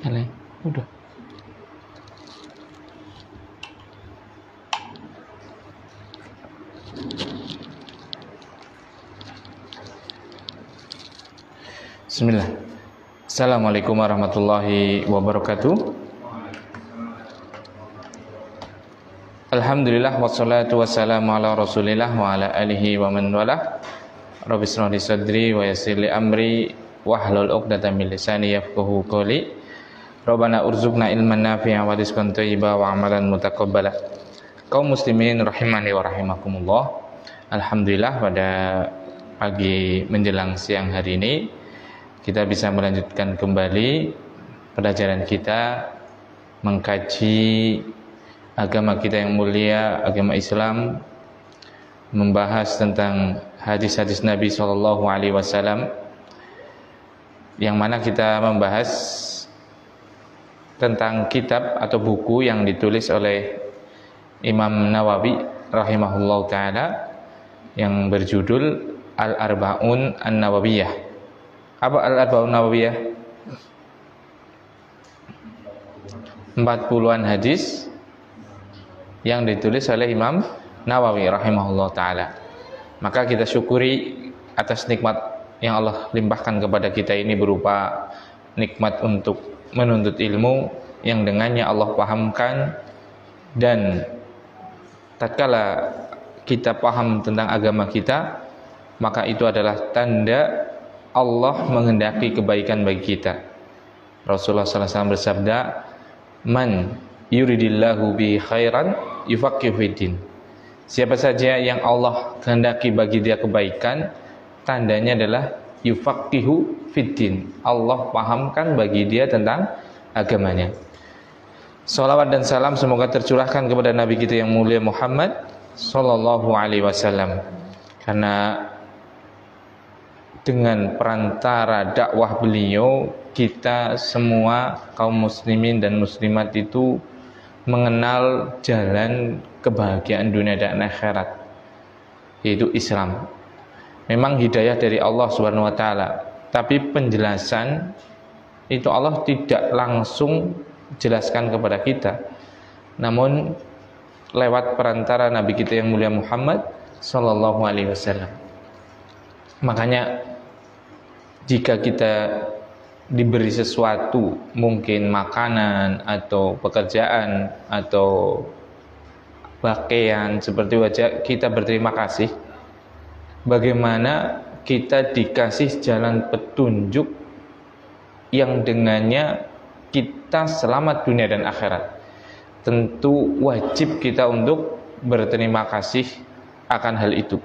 Ele, udah. Bismillah. Assalamualaikum warahmatullahi wabarakatuh. Alhamdulillah wassalatu wassalamu ala Rasulillah wa ala alihi wa man walah. Rabbi shrah li sadri wa yassir li amri wahlul 'uqdatam min lisani yafqahu qawli. Rabbana urzuqna ilman nafi'an wa rizqan thayyiban wa amalan mutaqabbala. Kaum muslimin rahimani wa rahimakumullah. Alhamdulillah pada pagi menjelang siang hari ini kita bisa melanjutkan kembali pelajaran kita mengkaji agama kita yang mulia, agama Islam, membahas tentang hadis-hadis Nabi SAW, yang mana kita membahas tentang kitab atau buku yang ditulis oleh Imam Nawawi rahimahullah ta'ala yang berjudul Al-Arba'un An-Nawawiyah. Apa Al-Arba'un Nawawiyah? 40-an hadis yang ditulis oleh Imam Nawawi rahimahullah ta'ala. Maka kita syukuri atas nikmat yang Allah limpahkan kepada kita ini berupa nikmat untuk menuntut ilmu yang dengannya Allah pahamkan, dan tatkala kita paham tentang agama kita, maka itu adalah tanda Allah menghendaki kebaikan bagi kita. Rasulullah SAW bersabda, "Man yuridillahu bi khairan yufaqihu fiddin." Siapa saja yang Allah kehendaki bagi dia kebaikan, tandanya adalah yufaqihu fiddin. Allah pahamkan bagi dia tentang agamanya. Salawat dan salam semoga tercurahkan kepada Nabi kita yang mulia Muhammad sallallahu alaihi wasallam. Karena dengan perantara dakwah beliau, kita semua kaum muslimin dan muslimat itu mengenal jalan kebahagiaan dunia dan akhirat, yaitu Islam. Memang hidayah dari Allah Subhanahu wa taala, tapi penjelasan itu Allah tidak langsung jelaskan kepada kita, namun lewat perantara Nabi kita yang mulia Muhammad sallallahu alaihi wasallam. Makanya jika kita diberi sesuatu, mungkin makanan atau pekerjaan atau pakaian seperti wajah, kita berterima kasih. Bagaimana kita dikasih jalan petunjuk yang dengannya kita selamat dunia dan akhirat. Tentu wajib kita untuk berterima kasih akan hal itu.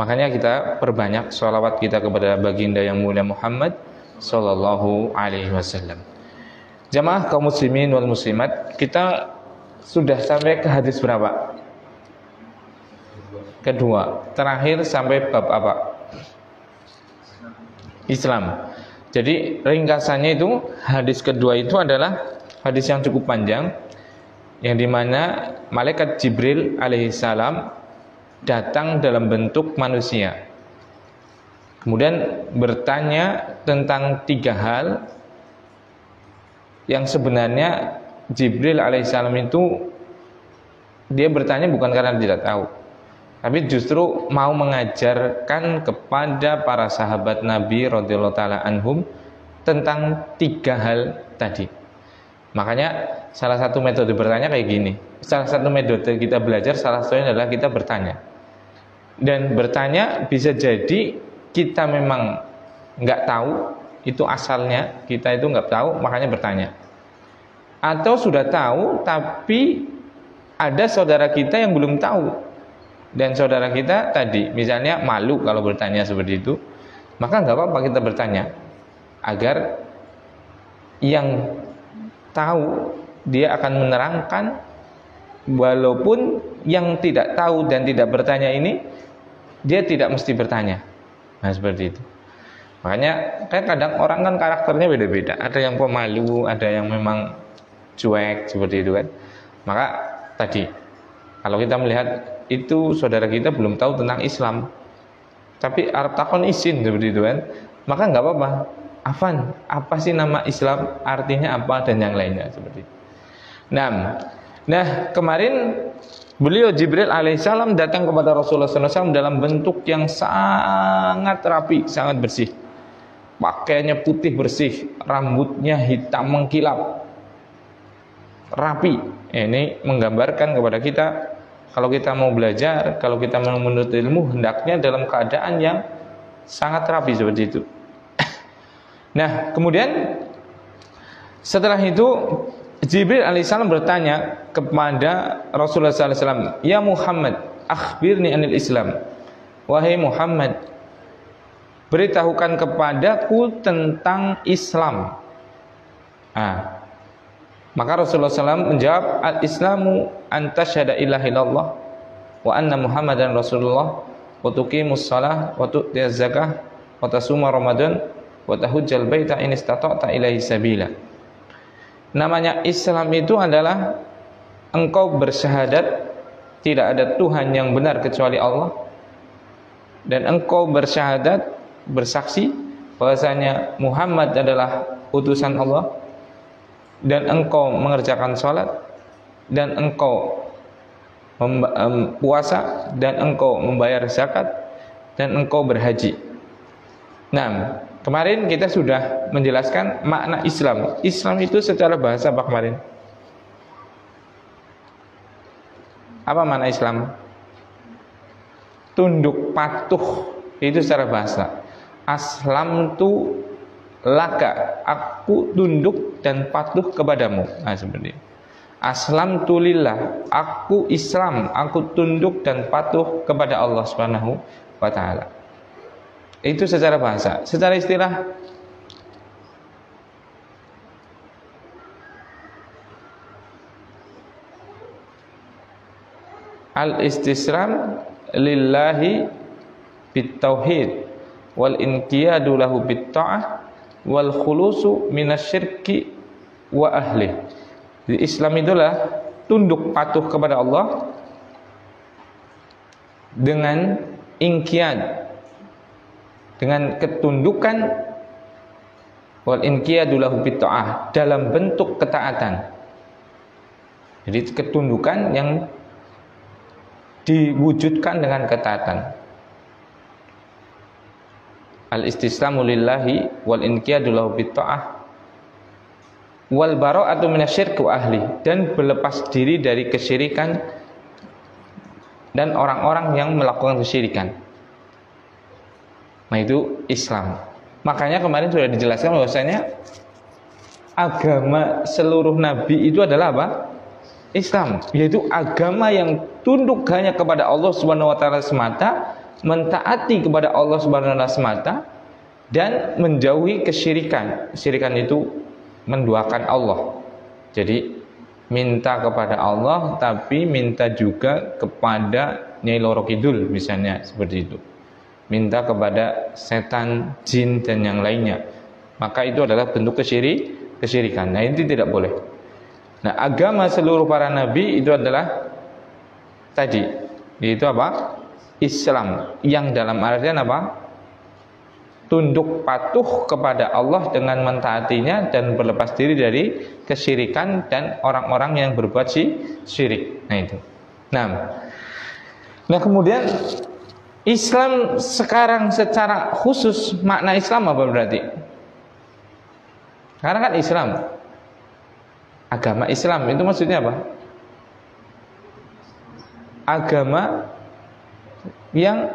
Makanya kita perbanyak sholawat kita kepada baginda yang mulia Muhammad sallallahu alaihi wasallam. Jamaah kaum muslimin wal muslimat, kita sudah sampai ke hadis berapa? Kedua. Terakhir sampai bab apa? Islam. Jadi ringkasannya itu, hadis kedua itu adalah hadis yang cukup panjang, yang dimana malaikat Jibril alaihissalam datang dalam bentuk manusia, kemudian bertanya tentang 3 hal yang sebenarnya Jibril alaihissalam itu dia bertanya bukan karena tidak tahu, tapi justru mau mengajarkan kepada para sahabat Nabi radhiyallahu taala anhum tentang 3 hal tadi. Makanya salah satu metode bertanya kayak gini. Salah satu metode kita belajar, salah satunya adalah kita bertanya. Dan bertanya bisa jadi kita memang nggak tahu, itu asalnya kita itu nggak tahu, makanya bertanya. Atau sudah tahu tapi ada saudara kita yang belum tahu, dan saudara kita tadi misalnya malu kalau bertanya seperti itu, maka nggak apa-apa kita bertanya agar yang tahu dia akan menerangkan, walaupun yang tidak tahu dan tidak bertanya ini dia tidak mesti bertanya. Nah seperti itu. Makanya kayak kadang orang kan karakternya beda-beda. Ada yang pemalu, ada yang memang cuek seperti itu kan. Maka tadi kalau kita melihat itu saudara kita belum tahu tentang Islam, tapi arab takon izin seperti itu kan, maka nggak apa-apa, Afan, apa sih nama Islam? Artinya apa dan yang lainnya seperti itu. Nah, kemarin beliau Jibril alaihissalam datang kepada Rasulullah SAW dalam bentuk yang sangat rapi, sangat bersih. Pakaiannya putih bersih, rambutnya hitam mengkilap, rapi. Ini menggambarkan kepada kita, kalau kita mau belajar, kalau kita mau menuntut ilmu, hendaknya dalam keadaan yang sangat rapi seperti itu. Nah, kemudian setelah itu Jibril alaihissalam bertanya kepada Rasulullah SAW, "Ya Muhammad, akhbirni anil Islam." Wahai Muhammad, beritahukan kepadaku tentang Islam. Maka Rasulullah SAW menjawab, "Al-Islamu an tasyhada ilaha illallah wa anna Muhammadan Rasulullah wa tuqimus shalah wa tu'tiyaz zakah wa tasuma Ramadan wa tahujjal baita in istata'ta ilaihi sabila." Namanya Islam itu adalah engkau bersyahadat tidak ada Tuhan yang benar kecuali Allah, dan engkau bersyahadat, bersaksi bahwasanya Muhammad adalah utusan Allah, dan engkau mengerjakan sholat, dan engkau puasa, dan engkau membayar zakat, dan engkau berhaji. Nah, kemarin kita sudah menjelaskan makna Islam. Islam itu secara bahasa apa kemarin? Apa makna Islam? Tunduk patuh, itu secara bahasa. Aslam tu laka, aku tunduk dan patuh kepadamu. Nah, seperti itu. Aslam tu lillah, aku Islam, aku tunduk dan patuh kepada Allah Subhanahu wa taala. Itu secara bahasa. Secara istilah, al-istislam lillahi bitauhid wal inqiyadu lahu bitta'ah wal khulusu minasyirki wa ahli. Di Islam itulah tunduk patuh kepada Allah dengan inqiyad, dengan ketundukan, wal inqiyadu lahu bitta'ah, dalam bentuk ketaatan. Jadi ketundukan yang diwujudkan dengan ketaatan. Al-istislamu lillahi wal inqiyadu lahu bitta'ah wal bara'atu minasyirki wa ahli, dan berlepas diri dari kesyirikan dan orang-orang yang melakukan kesyirikan. Nah, itu Islam. Makanya kemarin sudah dijelaskan bahwasanya agama seluruh nabi itu adalah apa? Islam, yaitu agama yang tunduk hanya kepada Allah Subhanahu wa taala semata, mentaati kepada Allah Subhanahu wa taala semata, dan menjauhi kesyirikan. Kesyirikan itu menduakan Allah. Jadi minta kepada Allah tapi minta juga kepada Nyai Loro Kidul misalnya, seperti itu. Minta kepada setan, jin dan yang lainnya. Maka itu adalah bentuk kesyirikan. Nah, ini tidak boleh. Nah, agama seluruh para nabi itu adalah tadi, yaitu apa? Islam, yang dalam artian apa? Tunduk patuh kepada Allah dengan mentaatinya dan berlepas diri dari kesyirikan dan orang-orang yang berbuat syirik. Nah, itu. Nah, kemudian Islam sekarang secara khusus, makna Islam apa berarti? Karena kan Islam, agama Islam itu maksudnya apa? Agama yang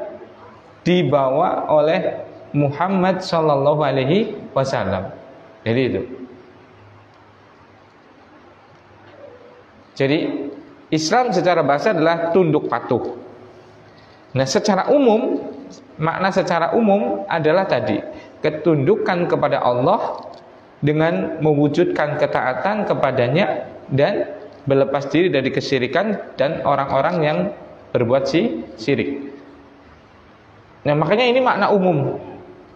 dibawa oleh Muhammad Shallallahu Alaihi Wasallam. Jadi itu. Jadi Islam secara bahasa adalah tunduk patuh. Nah, secara umum, makna secara umum adalah tadi, ketundukan kepada Allah dengan mewujudkan ketaatan kepadanya dan berlepas diri dari kesyirikan dan orang-orang yang berbuat syirik. Nah, makanya ini makna umum.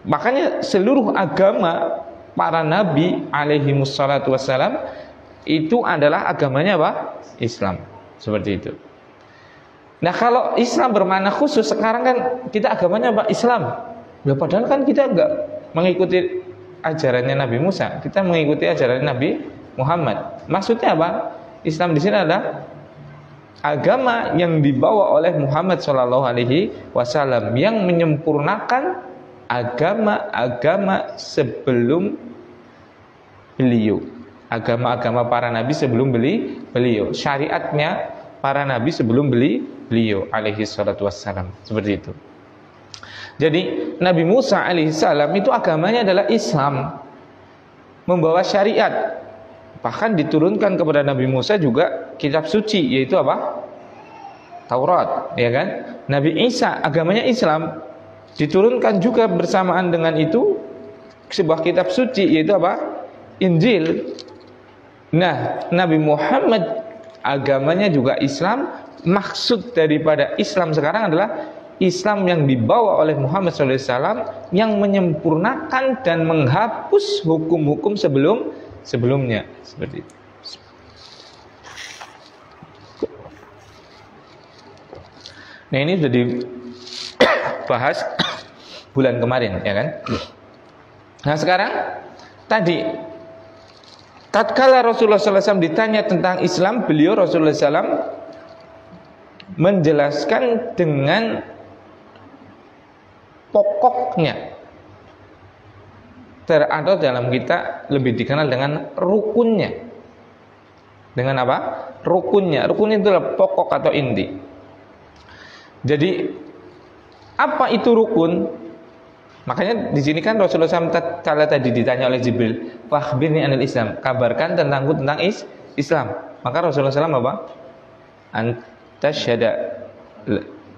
Makanya seluruh agama para nabi alaihi wassalatu wassalam itu adalah agamanya apa? Islam. Seperti itu. Nah, kalau Islam bermakna khusus, sekarang kan kita agamanya apa? Islam. Padahal kan kita enggak mengikuti ajarannya Nabi Musa, kita mengikuti ajaran Nabi Muhammad. Maksudnya apa? Islam di sini adalah agama yang dibawa oleh Muhammad Shallallahu Alaihi Wasallam yang menyempurnakan agama-agama sebelum beliau, agama-agama para nabi sebelum beliau, syariatnya para nabi sebelum beliau alaihi salatu wassalam, seperti itu. Jadi Nabi Musa alaihi salam itu agamanya adalah Islam, membawa syariat. Bahkan diturunkan kepada Nabi Musa juga kitab suci, yaitu apa? Taurat, ya kan? Nabi Isa agamanya Islam, diturunkan juga bersamaan dengan itu sebuah kitab suci, yaitu apa? Injil. Nah, Nabi Muhammad agamanya juga Islam. Maksud daripada Islam sekarang adalah Islam yang dibawa oleh Muhammad SAW yang menyempurnakan dan menghapus hukum-hukum sebelumnya, seperti itu. Nah, ini sudah dibahas bulan kemarin, ya kan? Nah, sekarang tadi tatkala Rasulullah SAW ditanya tentang Islam, beliau Rasulullah SAW menjelaskan dengan pokoknya, atau dalam kita lebih dikenal dengan rukunnya. Dengan apa? Rukunnya. Rukun itu adalah pokok atau inti. Jadi apa itu rukun? Makanya di sini kan Rasulullah SAW kala tadi ditanya oleh Jibril, "Fakhbirni anil Islam," kabarkan tentangku tentang Islam. Maka Rasulullah SAW apa? Antasyhada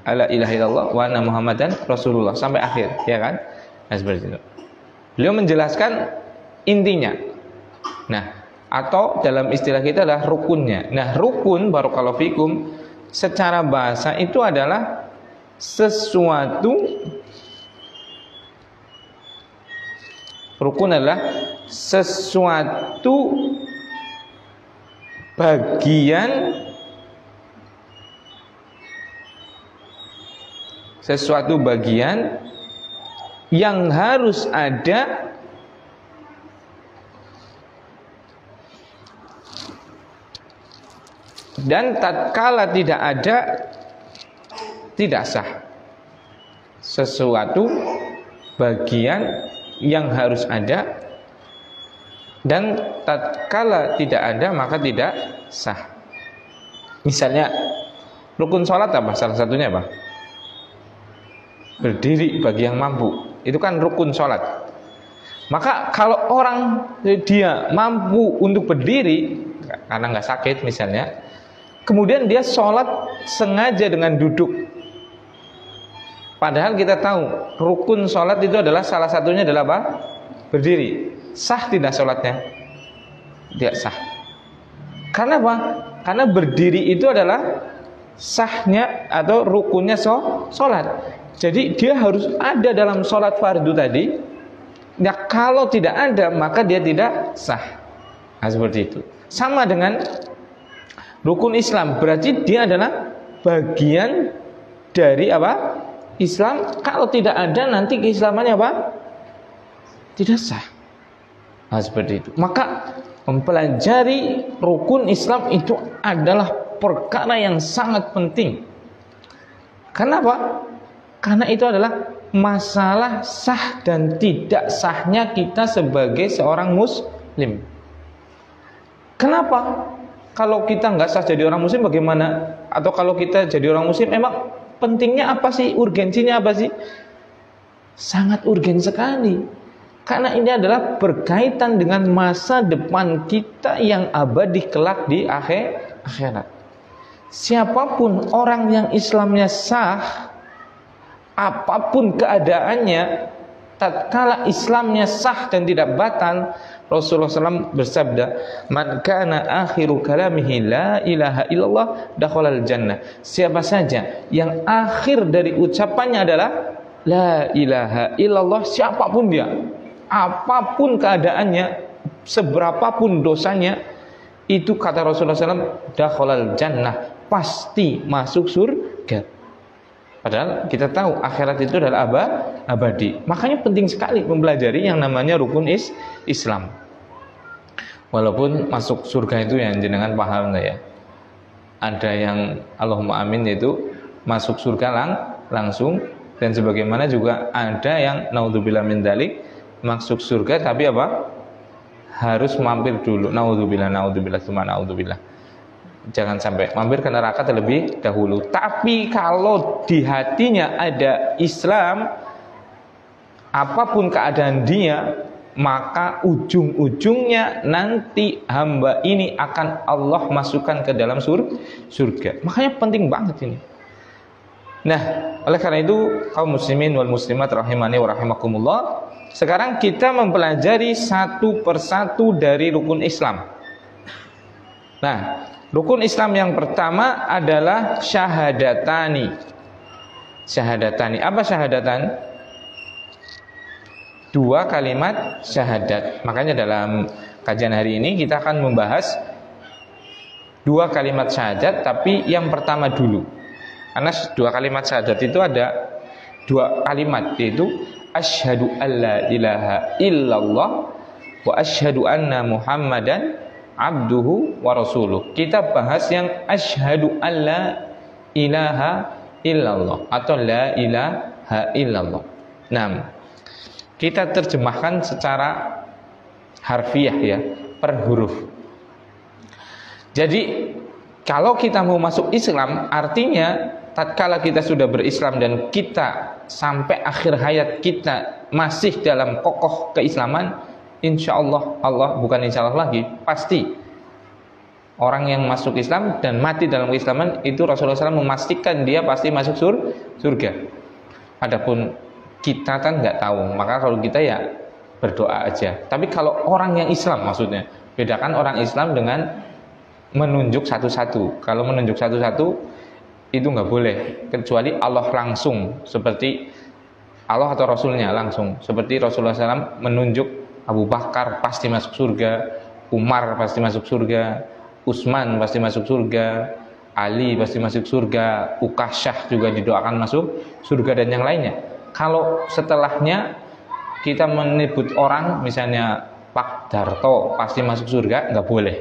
alla ilaha illallah wa anna Muhammadan Rasulullah, sampai akhir, ya kan? Nah, seperti itu. Beliau menjelaskan intinya. Nah, atau dalam istilah kita adalah rukunnya. Nah, rukun barakallahu fikum secara bahasa itu adalah sesuatu, rukun adalah sesuatu bagian yang harus ada dan tatkala tidak ada tidak sah. Sesuatu bagian yang harus ada dan tatkala tidak ada maka tidak sah. Misalnya rukun sholat apa? Salah satunya apa? Berdiri bagi yang mampu. Itu kan rukun sholat. Maka kalau orang dia mampu untuk berdiri karena nggak sakit misalnya, kemudian dia sholat sengaja dengan duduk, padahal kita tahu rukun sholat itu adalah salah satunya adalah apa? Berdiri. Sah tidak sholatnya? Tidak sah. Karena apa? Karena berdiri itu adalah sahnya atau rukunnya sholat. Jadi dia harus ada dalam sholat fardu tadi. Nah, kalau tidak ada maka dia tidak sah. Nah, seperti itu. Sama dengan rukun Islam, berarti dia adalah bagian dari apa? Islam. Kalau tidak ada nanti keislamannya apa? Tidak sah. Nah, seperti itu. Maka mempelajari rukun Islam itu adalah perkara yang sangat penting. Kenapa? Karena itu adalah masalah sah dan tidak sahnya kita sebagai seorang muslim. Kenapa? Kalau kita nggak sah jadi orang muslim bagaimana? Atau kalau kita jadi orang muslim emang pentingnya apa sih? Urgensinya apa sih? Sangat urgen sekali. Karena ini adalah berkaitan dengan masa depan kita yang abadi kelak di akhirat. Siapapun orang yang Islamnya sah, apapun keadaannya, tatkala Islamnya sah dan tidak batal, Rasulullah SAW bersabda, "Man kana akhiru kalamihi la ilaha illallah dakhalal jannah." Siapa saja yang akhir dari ucapannya adalah la ilaha illallah, siapapun dia, apapun keadaannya, seberapapun dosanya, itu kata Rasulullah SAW, dakhalal jannah, pasti masuk surga. Padahal kita tahu akhirat itu adalah abadi. Makanya penting sekali mempelajari yang namanya rukun Islam. Walaupun masuk surga itu yang jenengan paham ya. Ada yang Allahumma amin yaitu masuk surga langsung, dan sebagaimana juga ada yang naudzubillah min dzalik masuk surga tapi apa? Harus mampir dulu. Naudzubillah tsumma naudzubillah. Jangan sampai mampir ke neraka terlebih dahulu. Tapi kalau di hatinya ada Islam, apapun keadaan dia, maka ujung-ujungnya nanti hamba ini akan Allah masukkan ke dalam surga. Makanya penting banget ini. Nah, oleh karena itu kaum muslimin wal muslimat rahimani wa rahimakumullah, sekarang kita mempelajari satu persatu dari rukun Islam. Nah, rukun Islam yang pertama adalah syahadatani. Syahadatani, apa syahadatan? Dua kalimat syahadat. Makanya dalam kajian hari ini kita akan membahas dua kalimat syahadat, tapi yang pertama dulu. Karena dua kalimat syahadat itu ada dua kalimat, yaitu asyhadu alla ilaha illallah wa asyhadu anna muhammadan abduhu wa rasuluh. Kita bahas yang asyhadu alla ilaha illallah atau la ilaha illallah. Nah, kita terjemahkan secara harfiah ya, per huruf. Jadi kalau kita mau masuk Islam, artinya tatkala kita sudah berislam dan kita sampai akhir hayat kita masih dalam kokoh keislaman, insya Allah, bukan insya Allah lagi, pasti orang yang masuk Islam dan mati dalam keislaman itu Rasulullah SAW memastikan dia pasti masuk surga. Adapun kita kan nggak tahu, maka kalau kita ya berdoa aja. Tapi kalau orang yang Islam, maksudnya bedakan orang Islam dengan menunjuk satu-satu. Kalau menunjuk satu-satu itu nggak boleh, kecuali Allah langsung, seperti Allah atau Rasulnya langsung, seperti Rasulullah SAW menunjuk Abu Bakar pasti masuk surga, Umar pasti masuk surga, Utsman pasti masuk surga, Ali pasti masuk surga, Ukasyah juga didoakan masuk surga, dan yang lainnya. Kalau setelahnya kita menyebut orang, misalnya Pak Darto pasti masuk surga, nggak boleh.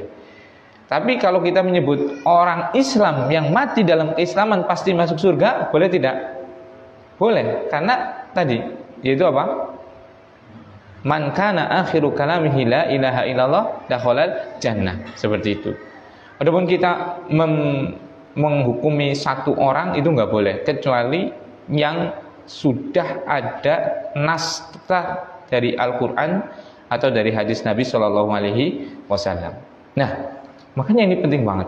Tapi kalau kita menyebut orang Islam yang mati dalam keislaman pasti masuk surga, boleh tidak? Boleh, karena tadi yaitu apa? Man kana akhiru kalamihi la ilaha illallah dakhalal jannah, seperti itu. Adapun kita menghukumi satu orang itu nggak boleh, kecuali yang sudah ada nas dari Al-Quran atau dari hadis Nabi Shallallahu Alaihi Wasallam. Nah, makanya ini penting banget.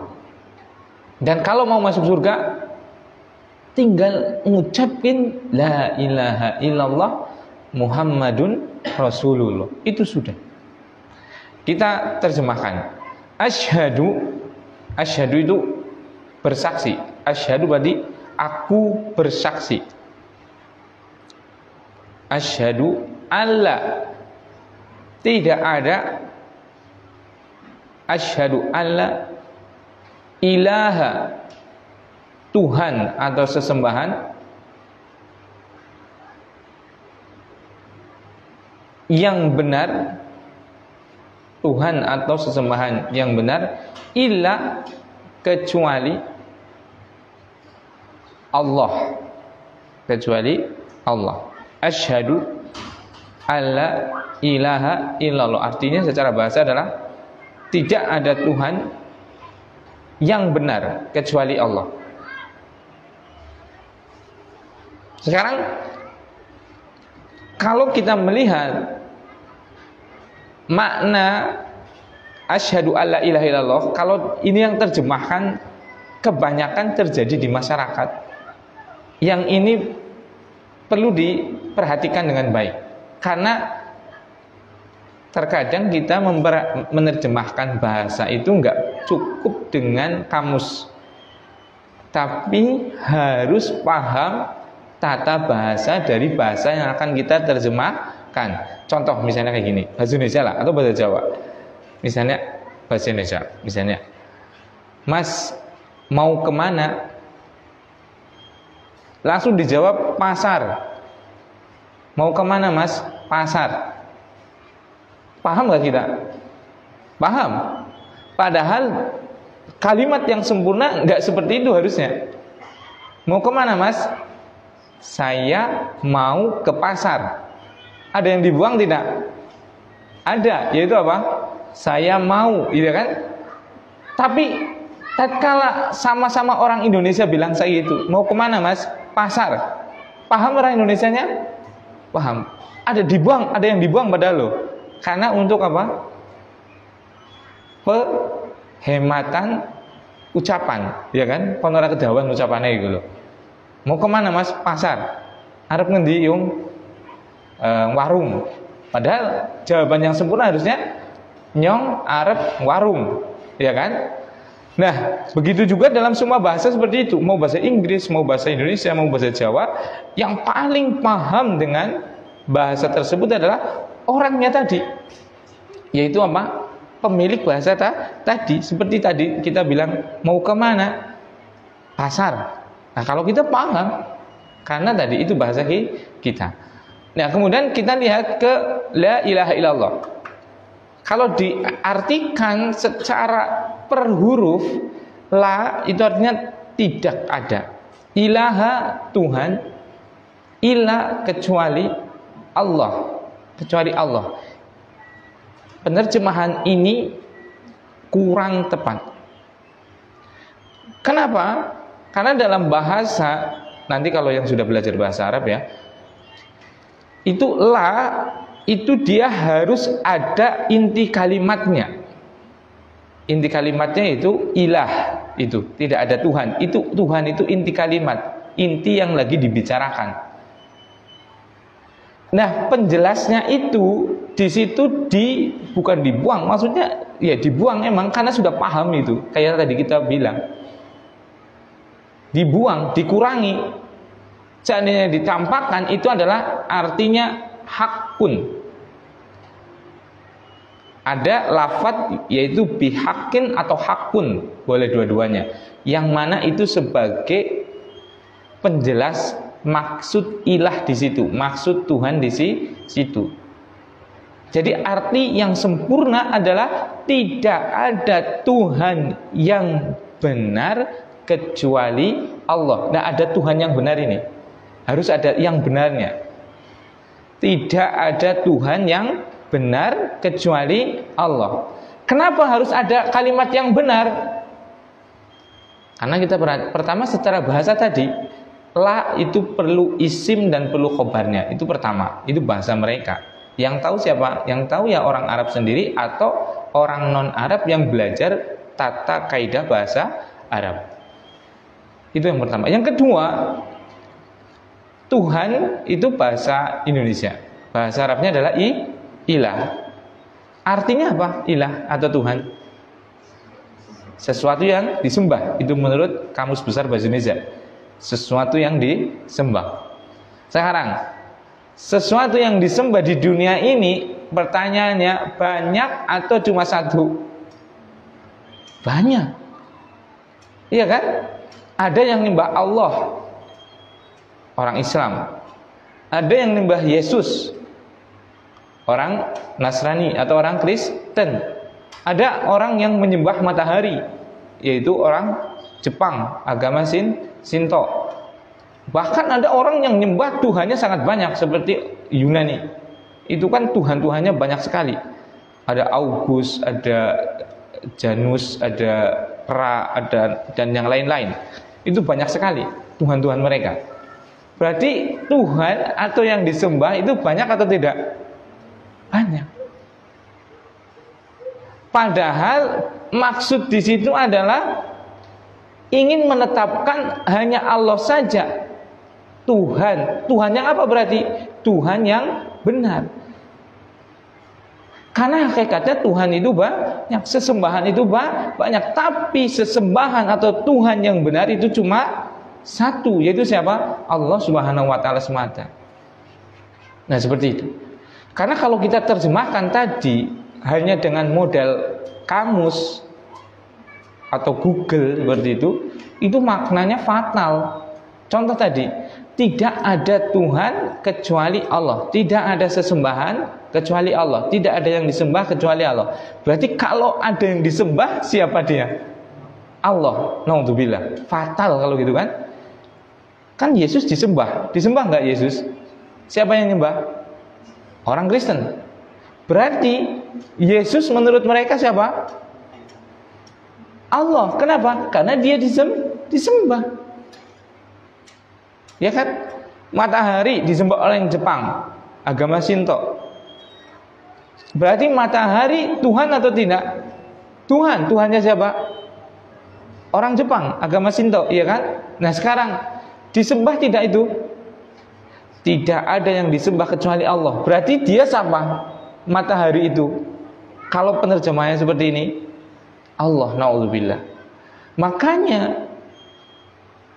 Dan kalau mau masuk surga, tinggal ngucapin la ilaha illallah Muhammadun Rasulullah. Itu sudah. Kita terjemahkan. Asyhadu itu bersaksi. Asyhadu berarti aku bersaksi. Asyhadu alla, tidak ada asyhadu alla ilaha, Tuhan atau sesembahan yang benar, Tuhan atau sesembahan yang benar, illa, kecuali Allah, kecuali Allah. Asyhadu alla ilaha illallah, artinya secara bahasa adalah tidak ada Tuhan yang benar kecuali Allah. Sekarang kalau kita melihat makna asyhadu alla ilaha illallah, kalau ini yang terjemahkan kebanyakan terjadi di masyarakat. Yang ini perlu diperhatikan dengan baik, karena terkadang kita menerjemahkan bahasa itu enggak cukup dengan kamus, tapi harus paham tata bahasa dari bahasa yang akan kita terjemahkan. Contoh misalnya kayak gini, bahasa Indonesia lah atau bahasa Jawa. Misalnya bahasa Indonesia, misalnya Mas mau kemana? Langsung dijawab pasar. Mau kemana mas? Pasar. Paham gak kita? Paham. Padahal kalimat yang sempurna nggak seperti itu harusnya. Mau kemana mas? Saya mau ke pasar. Ada yang dibuang tidak? Ada, yaitu apa? Saya mau, gitu kan? Tapi tatkala sama-sama orang Indonesia bilang saya itu, mau kemana mas? Pasar. Paham orang Indonesianya? Paham. Ada dibuang, ada yang dibuang padahal loh. Karena untuk apa? Penghematan ucapan, ya kan? Kon ora kedawan ucapannya gitu loh. Mau kemana mas? Pasar. Arep ngendi yung? Warung. Padahal jawaban yang sempurna harusnya nyong arep warung, ya kan? Nah, begitu juga dalam semua bahasa seperti itu. Mau bahasa Inggris, mau bahasa Indonesia, mau bahasa Jawa, yang paling paham dengan bahasa tersebut adalah orangnya tadi. Yaitu apa? Pemilik bahasa tadi. Seperti tadi kita bilang, mau kemana? Pasar. Nah, kalau kita paham, karena tadi itu bahasa kita. Nah, kemudian kita lihat ke la ilaha illallah. Kalau diartikan secara per huruf, la itu artinya tidak ada. Ilaha Tuhan, ilah kecuali Allah, kecuali Allah. Penerjemahan ini kurang tepat. Kenapa? Karena dalam bahasa, nanti kalau yang sudah belajar bahasa Arab ya, itu la itu dia harus ada inti kalimatnya. Inti kalimatnya itu ilah, itu tidak ada Tuhan. Itu Tuhan itu inti kalimat, inti yang lagi dibicarakan. Nah, penjelasnya itu di situ bukan dibuang, maksudnya ya dibuang emang karena sudah paham itu. Kayak tadi kita bilang. Dibuang, dikurangi. Seandainya ditampakkan itu adalah artinya hakun. Ada lafadz yaitu bihakin atau hakun, boleh dua-duanya. Yang mana itu sebagai penjelas maksud ilah di situ, maksud Tuhan di situ. Jadi arti yang sempurna adalah tidak ada Tuhan yang benar kecuali Allah. Nah, ada Tuhan yang benar ini. Harus ada yang benarnya. Tidak ada Tuhan yang benar kecuali Allah. Kenapa harus ada kalimat yang benar? Karena kita pertama secara bahasa tadi, la itu perlu isim dan perlu khobarnya. Itu pertama, itu bahasa mereka. Yang tahu siapa? Yang tahu ya orang Arab sendiri atau orang non-Arab yang belajar tata kaidah bahasa Arab. Itu yang pertama. Yang kedua, Tuhan itu bahasa Indonesia. Bahasa Arabnya adalah ilah. Artinya apa? Ilah atau Tuhan? Sesuatu yang disembah. Itu menurut Kamus Besar Bahasa Indonesia. Sesuatu yang disembah. Sekarang, sesuatu yang disembah di dunia ini, pertanyaannya banyak atau cuma satu? Banyak. Iya kan? Ada yang nyembah Allah, orang Islam. Ada yang nyembah Yesus, orang Nasrani atau orang Kristen. Ada orang yang menyembah matahari, yaitu orang Jepang, agama Shinto. Bahkan ada orang yang menyembah Tuhannya sangat banyak, seperti Yunani. Itu kan Tuhan-Tuhannya banyak sekali. Ada August, ada Janus, ada Ra, ada dan yang lain-lain. Itu banyak sekali Tuhan-Tuhan mereka. Berarti Tuhan atau yang disembah itu banyak atau tidak? Banyak. Padahal maksud di situ adalah ingin menetapkan hanya Allah saja Tuhan. Tuhan yang apa berarti? Tuhan yang benar. Karena hakikatnya Tuhan itu banyak, sesembahan itu banyak. Tapi sesembahan atau Tuhan yang benar itu cuma satu, yaitu siapa? Allah Subhanahu wa taala semata. Nah, seperti itu. Karena kalau kita terjemahkan tadi hanya dengan model kamus atau Google seperti itu maknanya fatal. Contoh tadi, tidak ada Tuhan kecuali Allah, tidak ada sesembahan kecuali Allah, tidak ada yang disembah kecuali Allah. Berarti kalau ada yang disembah, siapa dia? Allah. Naudzubillah. Fatal kalau gitu kan? Kan Yesus disembah nggak Yesus? Siapa yang nyembah? Orang Kristen. Berarti Yesus menurut mereka siapa? Allah. Kenapa? Karena dia disembah. Ya kan? Matahari disembah oleh yang Jepang, agama Shinto. Berarti matahari Tuhan atau tidak? Tuhan. Tuhannya siapa? Orang Jepang, agama Shinto, iya kan? Nah sekarang disembah tidak itu? Tidak ada yang disembah kecuali Allah. Berarti dia siapa? Matahari itu. Kalau penerjemahannya seperti ini, Allah, naudzubillah. Makanya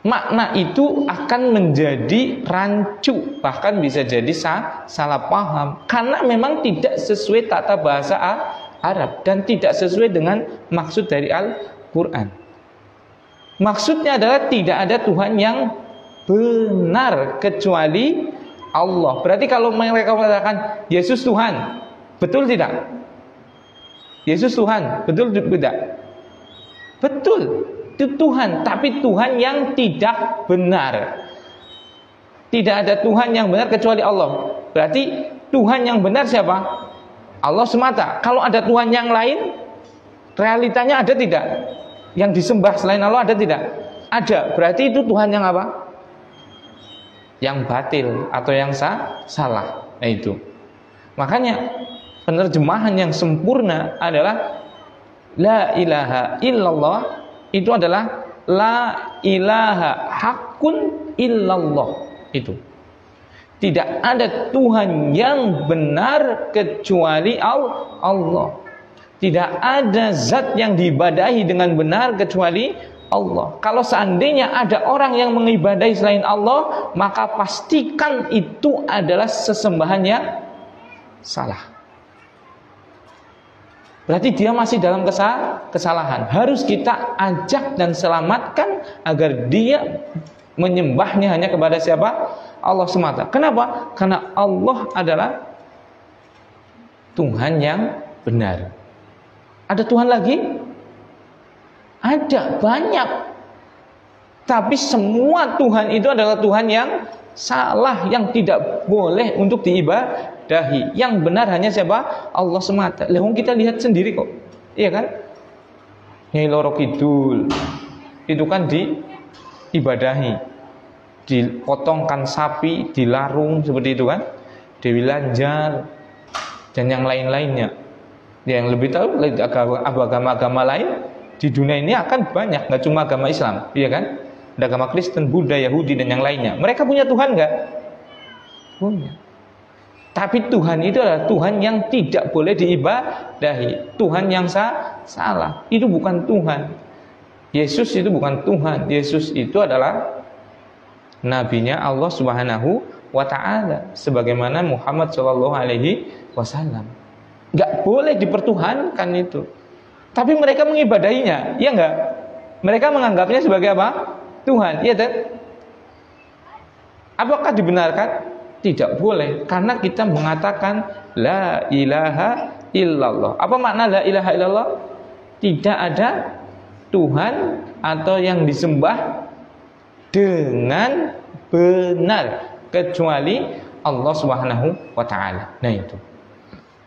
makna itu akan menjadi rancu, bahkan bisa jadi salah paham, karena memang tidak sesuai tata bahasa Arab dan tidak sesuai dengan maksud dari Al-Quran. Maksudnya adalah tidak ada Tuhan yang benar kecuali Allah. Berarti kalau mereka mengatakan Yesus Tuhan, betul tidak? Yesus Tuhan, betul tidak? Betul. Itu Tuhan, tapi Tuhan yang tidak benar. Tidak ada Tuhan yang benar kecuali Allah. Berarti Tuhan yang benar siapa? Allah semata. Kalau ada Tuhan yang lain, realitanya ada tidak? Yang disembah selain Allah ada tidak? Ada. Berarti itu Tuhan yang apa? Yang batil atau yang salah. Nah itu. Makanya penerjemahan yang sempurna adalah la ilaha illallah. Itu adalah la ilaha hakun illallah. Itu. Tidak ada Tuhan yang benar kecuali Allah. Tidak ada zat yang diibadahi dengan benar kecuali Allah. Kalau seandainya ada orang yang mengibadahi selain Allah, maka pastikan itu adalah sesembahan yang salah. Berarti dia masih dalam kesalahan. Harus kita ajak dan selamatkan agar dia menyembahnya hanya kepada siapa? Allah semata. Kenapa? Karena Allah adalah Tuhan yang benar. Ada Tuhan lagi? Ada, banyak. Tapi semua Tuhan itu adalah Tuhan yang salah, yang tidak boleh untuk diibadahi. Yang benar hanya siapa? Allah semata. Lewong kita lihat sendiri kok, iya kan? Nyai Loro Kidul itu kan diibadahi, dipotongkan sapi, dilarung seperti itu kan? Dewi Lanjar dan yang lain-lainnya. Yang lebih tahu agama-agama lain di dunia ini akan banyak, nggak cuma agama Islam, iya kan? Ada agama Kristen, Buddha, Yahudi dan yang lainnya. Mereka punya Tuhan nggak? Punya. Tapi Tuhan itu adalah Tuhan yang tidak boleh diibadahi. Tuhan yang salah. Itu bukan Tuhan. Yesus itu bukan Tuhan. Yesus itu adalah nabinya Allah Subhanahu wa ta'ala, sebagaimana Muhammad sallallahu alaihi wasallam. Nggak boleh dipertuhankan itu. Tapi mereka mengibadahinya, iya nggak? Mereka menganggapnya sebagai apa? Tuhan, iya kan? Apakah dibenarkan? Tidak boleh, karena kita mengatakan la ilaha illallah. Apa makna la ilaha illallah? Tidak ada Tuhan atau yang disembah dengan benar kecuali Allah Subhanahu wa ta'ala. Nah itu.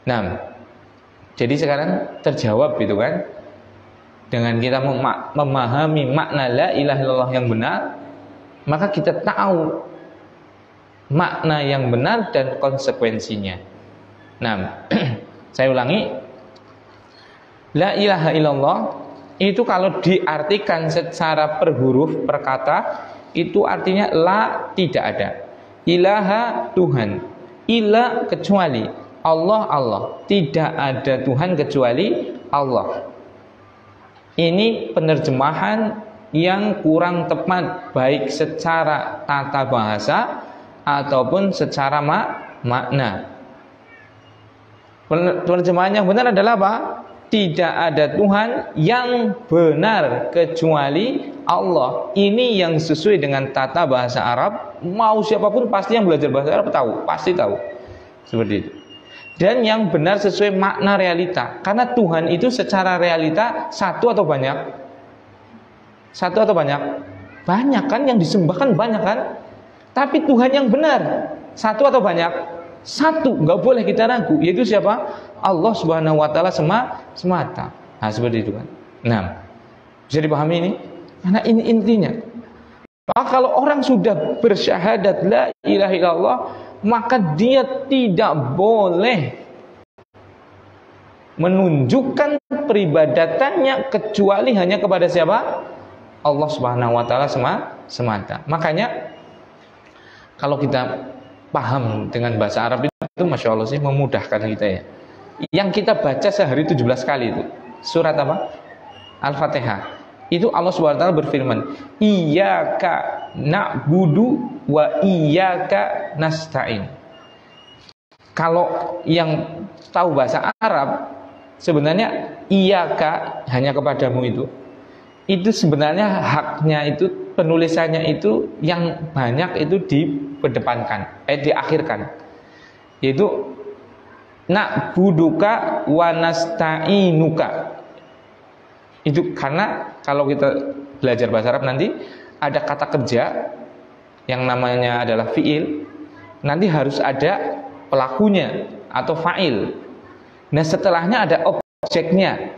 Nah, jadi sekarang terjawab itu kan, dengan kita memahami makna la ilaha illallah yang benar, maka kita tahu makna yang benar dan konsekuensinya. Nah, saya ulangi, la ilaha illallah itu kalau diartikan secara per huruf, per kata, itu artinya la, tidak ada. Ilaha, Tuhan. Ila, kecuali. Allah, Allah. Tidak ada Tuhan kecuali Allah. Ini penerjemahan yang kurang tepat, baik secara tata bahasa ataupun secara makna. Penerjemahan yang benar adalah apa? Tidak ada Tuhan yang benar kecuali Allah. Ini yang sesuai dengan tata bahasa Arab. Mau siapapun pasti yang belajar bahasa Arab tahu, pasti tahu. Seperti itu. Dan yang benar sesuai makna realita. Karena Tuhan itu secara realita satu atau banyak? Satu atau banyak? Banyak kan, yang disembah kan banyak kan. Tapi Tuhan yang benar satu atau banyak? Satu, nggak boleh kita ragu. Yaitu siapa? Allah Subhanahu Wa Taala semata. Nah seperti itu kan. Nah, bisa dipahami ini? Karena ini intinya. Maka kalau orang sudah bersyahadat la ilaha illallah, maka dia tidak boleh menunjukkan peribadatannya kecuali hanya kepada siapa? Allah Subhanahu Wa Taala semata. Makanya kalau kita paham dengan bahasa Arab itu Masya Allah sih memudahkan kita ya. Yang kita baca sehari 17 kali itu surat apa? Al-Fatihah. Itu Allah Subhanahu wa taala berfirman, "Iyyaka na'budu wa iyyaka nasta'in." Kalau yang tahu bahasa Arab, sebenarnya iyyaka hanya kepadamu itu sebenarnya haknya itu, penulisannya itu yang banyak itu diperdepankan, diakhirkan. Yaitu na'buduka wa nasta'inuka. Itu karena kalau kita belajar bahasa Arab nanti ada kata kerja yang namanya adalah fi'il, nanti harus ada pelakunya atau fa'il. Nah setelahnya ada objeknya,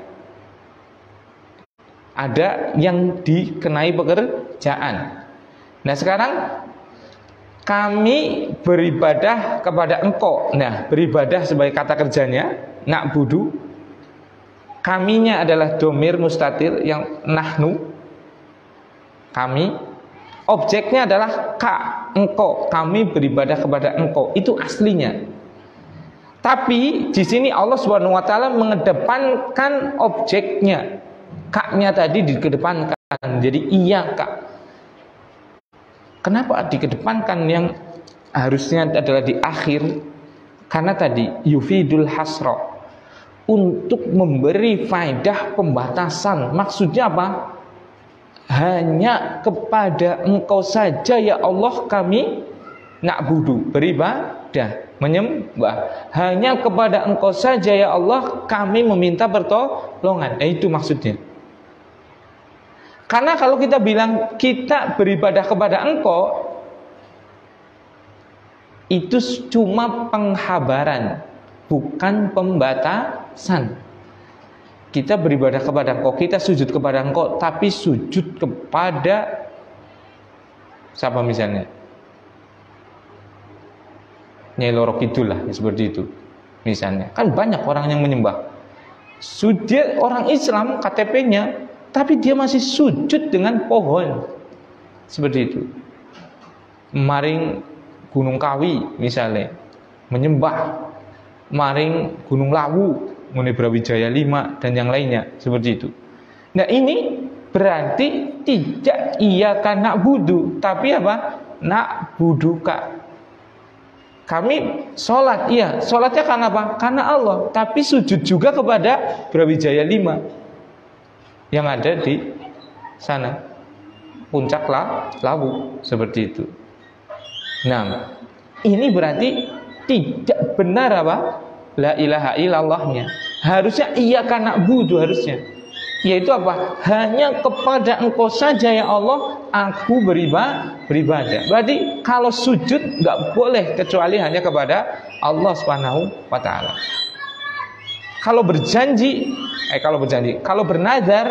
ada yang dikenai pekerjaan. Nah sekarang kami beribadah kepada engkau. Nah beribadah sebagai kata kerjanya na'budu. Kaminya adalah domir mustatir yang nahnu, kami. Objeknya adalah ka, engkau. Kami beribadah kepada engkau. Itu aslinya. Tapi di sini Allah Subhanahu Wa Taala mengedepankan objeknya. Ka-nya tadi dikedepankan. Jadi iya ka. Kenapa dikedepankan yang harusnya adalah di akhir? Karena tadi yufidul hasra. Untuk memberi faedah pembatasan. Maksudnya apa? Hanya kepada engkau saja ya Allah kami na'budu, beribadah, menyembah. Hanya kepada engkau saja ya Allah kami meminta pertolongan. Itu maksudnya. Karena kalau kita bilang kita beribadah kepada engkau, itu cuma penghabaran, bukan pembatasan. Kita beribadah kepada engkau, kita sujud kepada engkau, tapi sujud kepada siapa misalnya? Nyai Loro Kidul lah, seperti itu. Misalnya, kan banyak orang yang menyembah. Sujud orang Islam KTP-nya, tapi dia masih sujud dengan pohon. Seperti itu. Maring Gunung Kawi misalnya, menyembah maring Gunung Lawu, Mune Brawijaya 5 dan yang lainnya seperti itu. Nah ini berarti tidak iya karena budu, tapi apa? Nak buduka. Kami sholat, iya sholatnya karena apa? Karena Allah. Tapi sujud juga kepada Brawijaya 5 yang ada di sana, puncak Lawu seperti itu. Nah ini berarti tidak benar apa? La ilaha illallahnya. Harusnya iya karena budu harusnya. Yaitu apa? Hanya kepada engkau saja ya Allah aku beribadah. Berarti kalau sujud nggak boleh kecuali hanya kepada Allah Subhanahu wa taala. Kalau bernazar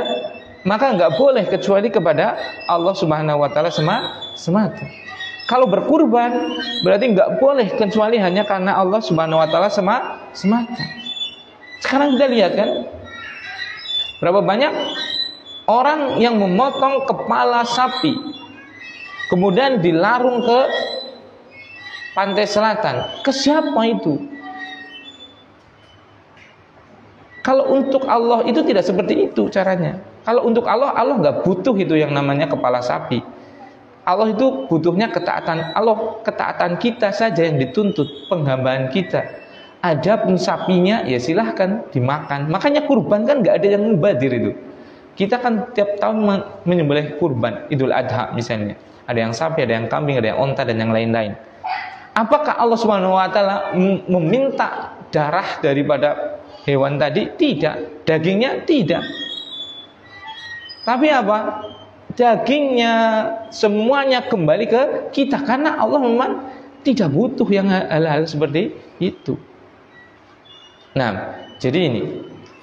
maka nggak boleh kecuali kepada Allah Subhanahu wa taala semata. Kalau berkurban berarti nggak boleh kecuali hanya karena Allah Subhanahu wa taala semata. Sekarang kita lihat kan, berapa banyak orang yang memotong kepala sapi kemudian dilarung ke pantai selatan. Ke siapa itu? Kalau untuk Allah itu tidak seperti itu caranya. Kalau untuk Allah, Allah nggak butuh itu yang namanya kepala sapi. Allah itu butuhnya ketaatan Allah, ketaatan kita saja yang dituntut, penghambaan kita. Ada pun sapinya ya silahkan dimakan. Makanya kurban kan nggak ada yang mubadir itu. Kita kan tiap tahun menyembelih kurban Idul Adha misalnya. Ada yang sapi, ada yang kambing, ada yang onta dan yang lain-lain. Apakah Allah Subhanahu wa taala meminta darah daripada hewan tadi? Tidak. Dagingnya? Tidak. Tapi apa? Dagingnya semuanya kembali ke kita karena Allah memang tidak butuh yang hal-hal seperti itu. Nah, jadi ini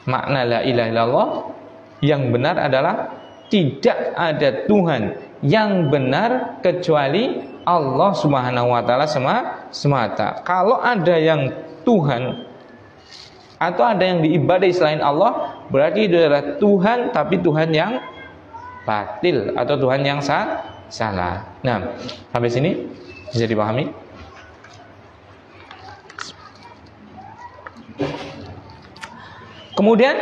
makna la ilaha illallah yang benar adalah tidak ada Tuhan yang benar kecuali Allah Subhanahu wa taala semata. Kalau ada yang Tuhan atau ada yang diibadahi selain Allah, berarti itu adalah Tuhan tapi Tuhan yang batil atau Tuhan yang salah. Nah, sampai sini bisa dipahami? Kemudian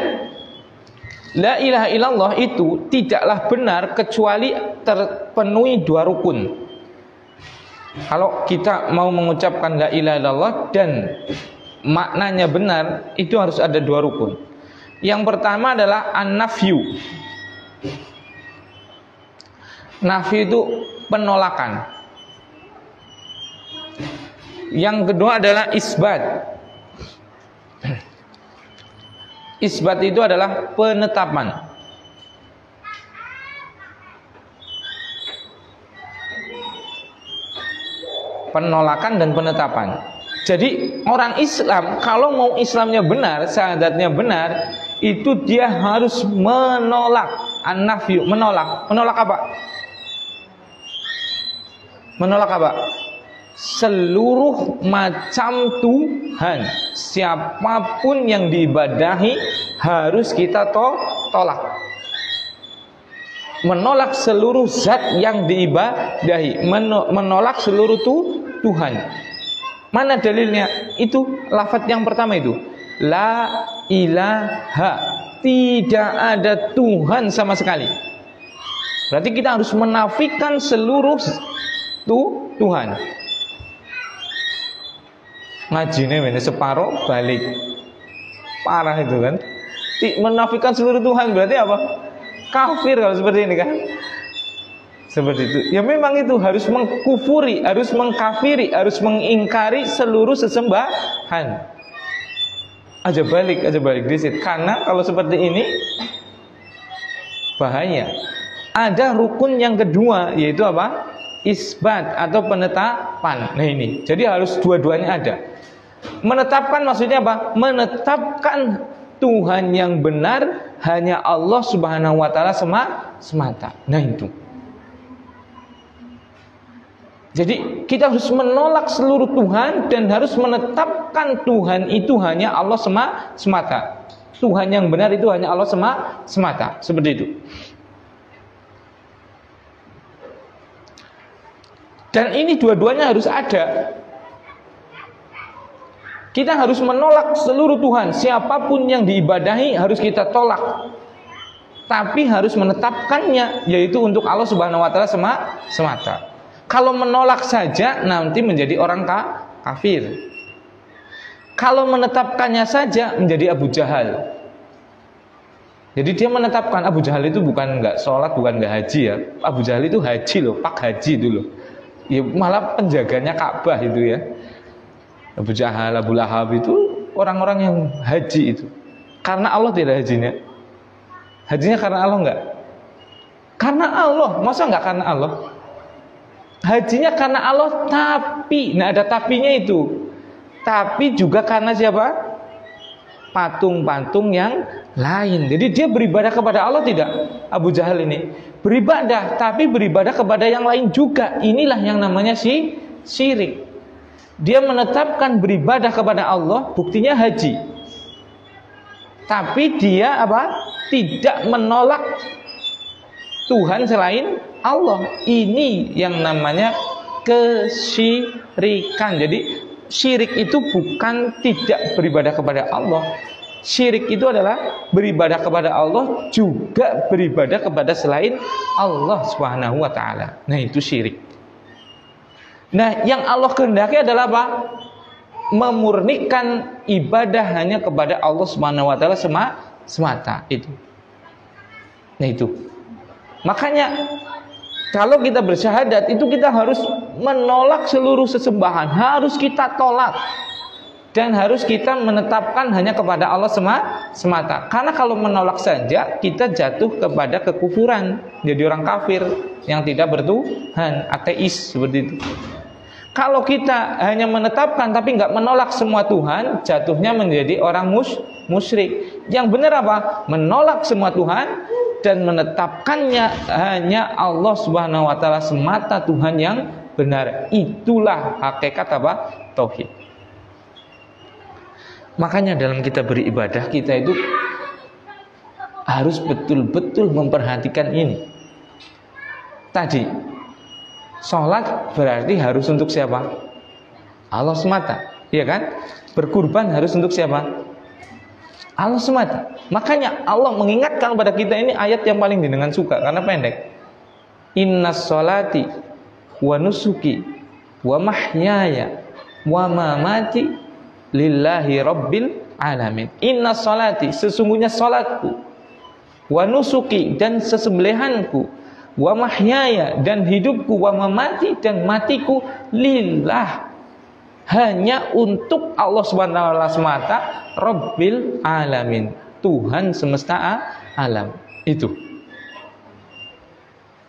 la ilaha illallah itu tidaklah benar kecuali terpenuhi dua rukun. Kalau kita mau mengucapkan la ilaha illallah dan maknanya benar, itu harus ada dua rukun. Yang pertama adalah an-nafyu. Nafyu itu penolakan. Yang kedua adalah isbat. Isbat itu adalah penetapan. Penolakan dan penetapan. Jadi orang Islam kalau mau Islamnya benar, syahadatnya benar, itu dia harus menolak an-nafyu, menolak. Menolak apa? Menolak apa? Seluruh macam Tuhan, siapapun yang diibadahi harus kita tolak. Menolak seluruh zat yang diibadahi, menolak seluruh Tuhan. Mana dalilnya? Itu lafaz yang pertama itu, la ilaha, tidak ada Tuhan sama sekali. Berarti kita harus menafikan seluruh Tuhan. Ngajinya ini separuh balik, parah itu kan. Menafikan seluruh Tuhan berarti apa? Kafir kalau seperti ini kan. Seperti itu. Ya memang itu harus mengkufuri, harus mengkafiri, harus mengingkari seluruh sesembahan. Aja balik di situ. Karena kalau seperti ini bahaya. Ada rukun yang kedua yaitu apa? Isbat atau penetapan. Nah ini, jadi harus dua-duanya ada. Menetapkan maksudnya apa? Menetapkan Tuhan yang benar hanya Allah Subhanahu wa taala semata. Nah itu. Jadi kita harus menolak seluruh Tuhan dan harus menetapkan Tuhan itu hanya Allah semata. Tuhan yang benar itu hanya Allah semata. Seperti itu. Dan ini dua-duanya harus ada. Kita harus menolak seluruh Tuhan. Siapapun yang diibadahi harus kita tolak. Tapi harus menetapkannya, yaitu untuk Allah Subhanahu wa taala semata. Kalau menolak saja nanti menjadi orang kafir. Kalau menetapkannya saja menjadi Abu Jahal. Jadi dia menetapkan. Abu Jahal itu bukan nggak sholat, bukan nggak haji ya. Abu Jahal itu haji loh, pak haji itu loh. Ya malah penjaganya Ka'bah itu ya. Abu Jahal, Abu Lahab itu orang-orang yang haji itu. Karena Allah tidak hajinya. Hajinya karena Allah enggak? Karena Allah, masa enggak karena Allah? Hajinya karena Allah tapi, nah ada tapinya itu. Tapi juga karena siapa? Patung-patung yang lain. Jadi dia beribadah kepada Allah tidak? Abu Jahal ini beribadah, tapi beribadah kepada yang lain juga. Inilah yang namanya syirik. Dia menetapkan beribadah kepada Allah, buktinya haji. Tapi dia apa? Tidak menolak Tuhan selain Allah. Ini yang namanya kesyirikan. Jadi syirik itu bukan tidak beribadah kepada Allah. Syirik itu adalah beribadah kepada Allah juga beribadah kepada selain Allah Subhanahu wa taala. Nah, itu syirik. Nah, yang Allah kehendaki adalah apa? Memurnikan ibadah hanya kepada Allah Subhanahu wa taala semata itu. Nah itu. Makanya kalau kita bersyahadat itu kita harus menolak seluruh sesembahan, harus kita tolak. Dan harus kita menetapkan hanya kepada Allah semata. Karena kalau menolak saja kita jatuh kepada kekufuran, jadi orang kafir yang tidak bertuhan, ateis seperti itu. Kalau kita hanya menetapkan tapi nggak menolak semua Tuhan, jatuhnya menjadi orang musyrik. Yang benar apa? Menolak semua Tuhan dan menetapkannya hanya Allah Subhanahu wa taala semata Tuhan yang benar. Itulah hakikat apa? Tauhid. Makanya dalam kita beribadah kita itu harus betul-betul memperhatikan ini. Tadi sholat berarti harus untuk siapa? Allah semata, iya kan? Berkurban harus untuk siapa? Allah semata. Makanya Allah mengingatkan kepada kita, ini ayat yang paling dengan suka karena pendek. Innas sholati wa nusuki wa mahyaya wa mamati lillahi rabbil alamin. Inna sholati, sesungguhnya salatku, wa nusuki, dan sesembelihanku, wa mahyaya, dan hidupku, wa mamati, dan matiku, lillah, hanya untuk Allah Subhanahu wa taala semata, rabbil alamin, Tuhan semesta alam. Itu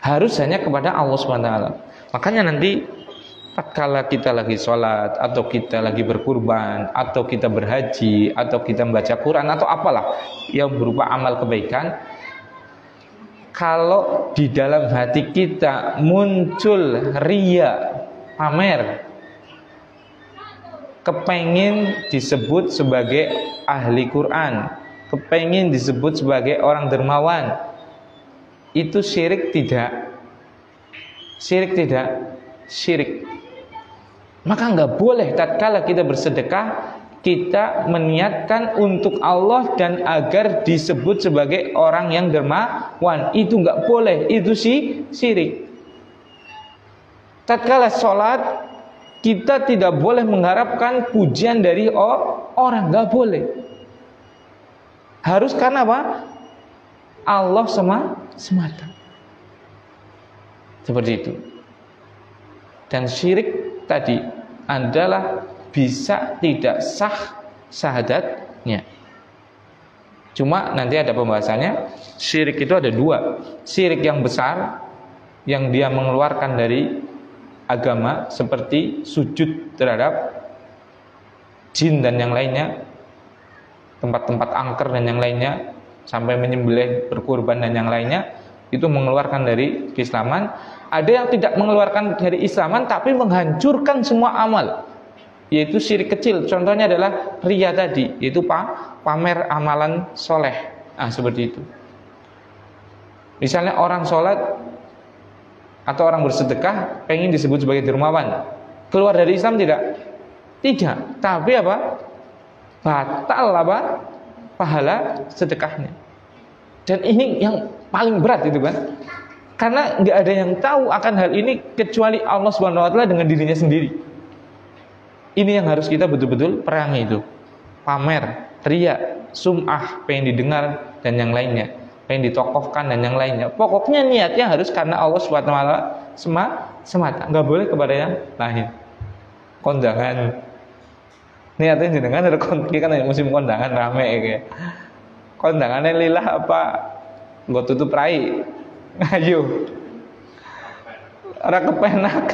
harus hanya kepada Allah Subhanahu wa taala. Makanya nanti tatkala kita lagi sholat, atau kita lagi berkurban, atau kita berhaji, atau kita membaca Quran, atau apalah yang berupa amal kebaikan, kalau di dalam hati kita muncul riya, pamer, kepengin disebut sebagai ahli Quran, kepengin disebut sebagai orang dermawan, itu syirik tidak? Syirik tidak? Syirik. Maka nggak boleh tatkala kita bersedekah kita meniatkan untuk Allah dan agar disebut sebagai orang yang dermawan. Itu nggak boleh, itu syirik. Tatkala sholat kita tidak boleh mengharapkan pujian dari orang, nggak boleh. Harus karena apa? Allah semata. Seperti itu. Dan syirik tadi adalah bisa tidak sah syahadatnya. Cuma nanti ada pembahasannya. Syirik itu ada dua. Syirik yang besar yang dia mengeluarkan dari agama, seperti sujud terhadap jin dan yang lainnya, tempat-tempat angker dan yang lainnya, sampai menyembelih, berkurban dan yang lainnya, itu mengeluarkan dari keislaman. Ada yang tidak mengeluarkan dari Islaman tapi menghancurkan semua amal, yaitu syirik kecil. Contohnya adalah riya tadi, yaitu pamer amalan soleh. Seperti itu. Misalnya orang sholat atau orang bersedekah pengen disebut sebagai dermawan, keluar dari Islam tidak? Tidak. Tapi apa? Batal apa? Pahala sedekahnya. Dan ini yang paling berat itu kan. Karena nggak ada yang tahu akan hal ini kecuali Allah Subhanahu wa taala dengan dirinya sendiri. Ini yang harus kita betul-betul perangi itu. Pamer, riya, sum'ah, pengen didengar dan yang lainnya, pengen ditokohkan dan yang lainnya. Pokoknya niatnya harus karena Allah Subhanahu wa taala semata. Nggak boleh kepada yang lain. Kondangan. Niatnya jenengan ada kan musim kondangan rame kayak. Kondangannya lillah apa? Nggak tutup rai. Ayo, ora kepenak.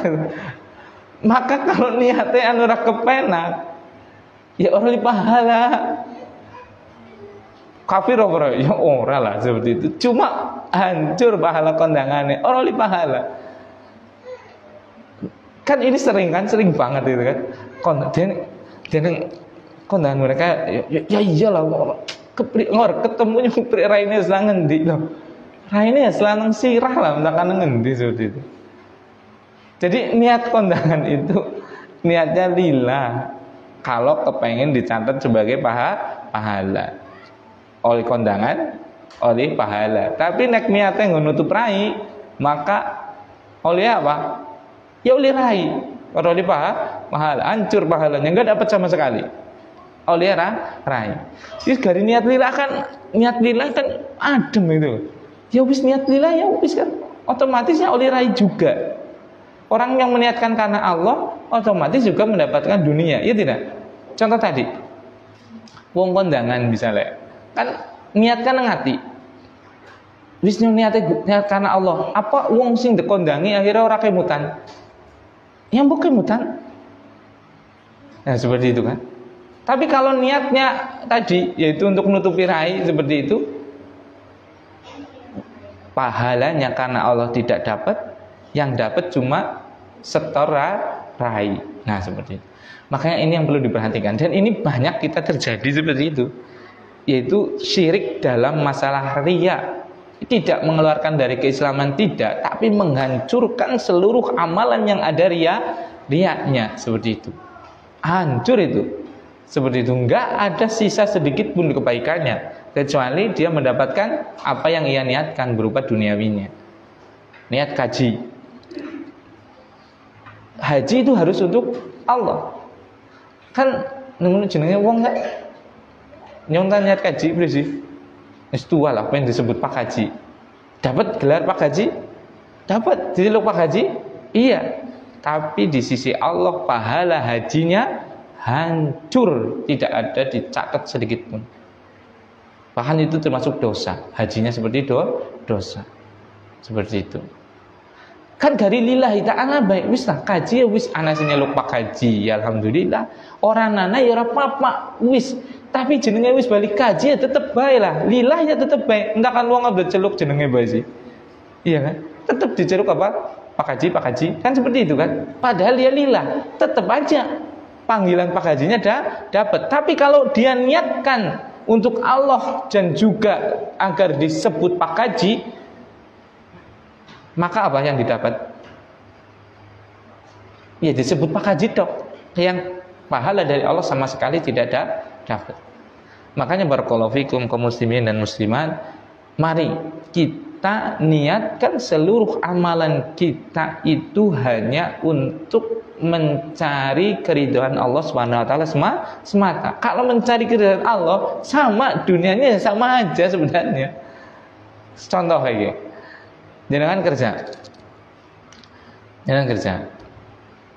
Maka kalau niatnya anu ora kepenak, ya orang li pahala. Kafir ora? Ya ora lah seperti itu. Cuma hancur pahala kondangannya, orang li pahala. Kan ini sering banget itu kan. Kondangan mereka ya iyalah ketemunya kupri raine sangen di loh. Raine selanang sirah lah mentakan ngendi seperti itu. Jadi niat kondangan itu niatnya lillah. Kalau kepengen dicatat sebagai pahala oleh kondangan, oleh pahala. Tapi nek niatnya nutup rai, maka oleh apa? Ya oleh rai. Kalau oleh pahala, hancur pahalanya, enggak dapat sama sekali. Oleh rai. Jadi dari niat lillah kan adem itu. Ya wis niat lillah ya wis kan. Otomatisnya oleh rai juga. Orang yang meniatkan karena Allah otomatis juga mendapatkan dunia, ya tidak? Contoh tadi, wong kondangan misalnya, kan niatkan nang ati. Wis niat karena Allah. Apa wong sing dikondangi akhirnya ora kemutan? Ya mbok kemutan. Nah, seperti itu kan. Tapi kalau niatnya tadi yaitu untuk menutupi rai seperti itu, pahalanya karena Allah tidak dapat, yang dapat cuma setor rai. Nah, seperti itu. Makanya ini yang perlu diperhatikan, dan ini banyak kita terjadi seperti itu, yaitu syirik dalam masalah riya. Tidak mengeluarkan dari keislaman, tidak, tapi menghancurkan seluruh amalan yang ada riaknya, seperti itu. Hancur itu. Seperti itu, enggak ada sisa sedikit pun kebaikannya, kecuali dia mendapatkan apa yang ia niatkan berupa duniawinya. Niat haji. Haji itu harus untuk Allah. Kan nunggu jenenge wong kan nyontan niat haji berisi. Wis tua lah apa yang disebut Pak Haji. Dapat gelar Pak Haji? Dapat dijuluk Pak Haji? Iya. Tapi di sisi Allah pahala hajinya hancur, tidak ada dicatat sedikit pun. Bahkan itu termasuk dosa. Hajinya seperti dosa. Seperti itu. Kan dari lillahi ta'ala baik wis lah kaji ya wis ana sing nyeluk Pak Haji ya alhamdulillah. Orang nana ya ora apa-apa wis. Tapi jenenge wis balik kaji ya tetep bae lah. Lillah ya tetep bae. Entah kan wong abot celuk jenenge bae sih. Iya kan? Tetep diceluk apa? Pak Haji, Pak Haji. Kan seperti itu kan? Padahal dia lillah, tetep aja panggilan Pak Hajinya dapat. Tapi kalau dia niatkan untuk Allah dan juga agar disebut Pak Haji, maka apa yang didapat? Ya disebut Pak Haji dok. Yang pahala dari Allah sama sekali tidak dapat. Makanya barakallahu fikum kaum muslimin dan muslimat, mari kita niatkan seluruh amalan kita itu hanya untuk mencari keridhaan Allah Subhanahu wa taala semata. Kalau mencari keridhaan Allah sama dunianya sama aja sebenarnya. Contoh kayak gini. Jangan kerja.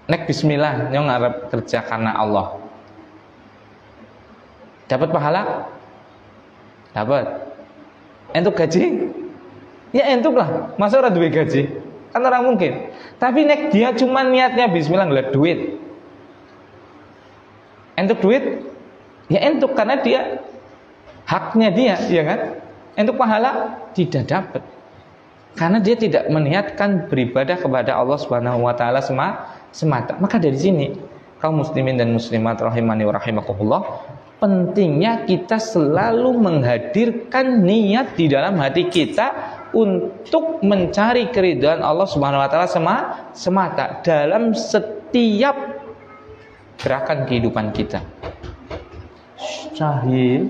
Nek bismillah nyong ngarep kerja karena Allah. Dapat pahala? Dapat. Entuk gaji? Ya entuk lah. Masa ora duwe gaji? Kan orang mungkin. Tapi nek dia cuma niatnya bismillah ngeliat duit. Entuk duit? Ya entuk karena dia haknya dia, ya kan? Entuk pahala? Tidak dapat. Karena dia tidak meniatkan beribadah kepada Allah Subhanahu wa taala semata. Maka dari sini kaum muslimin dan muslimat rahimani wa rahimakumullah, pentingnya kita selalu menghadirkan niat di dalam hati kita untuk mencari keridhaan Allah Subhanahu wa taala semata dalam setiap gerakan kehidupan kita. Syahil.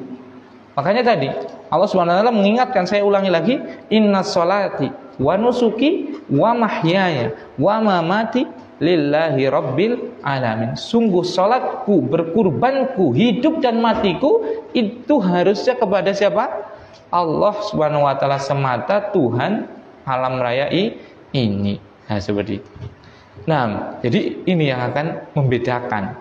Makanya tadi Allah Subhanahu wa taala mengingatkan, saya ulangi lagi, innas sholati wa nusuki wa mahyaya wa mamati lillahi rabbil alamin. Sungguh salatku, berkurbanku, hidup dan matiku itu harusnya kepada siapa? Allah Subhanahu wa taala semata, Tuhan alam raya ini. Nah, seperti itu. Nah, jadi ini yang akan membedakan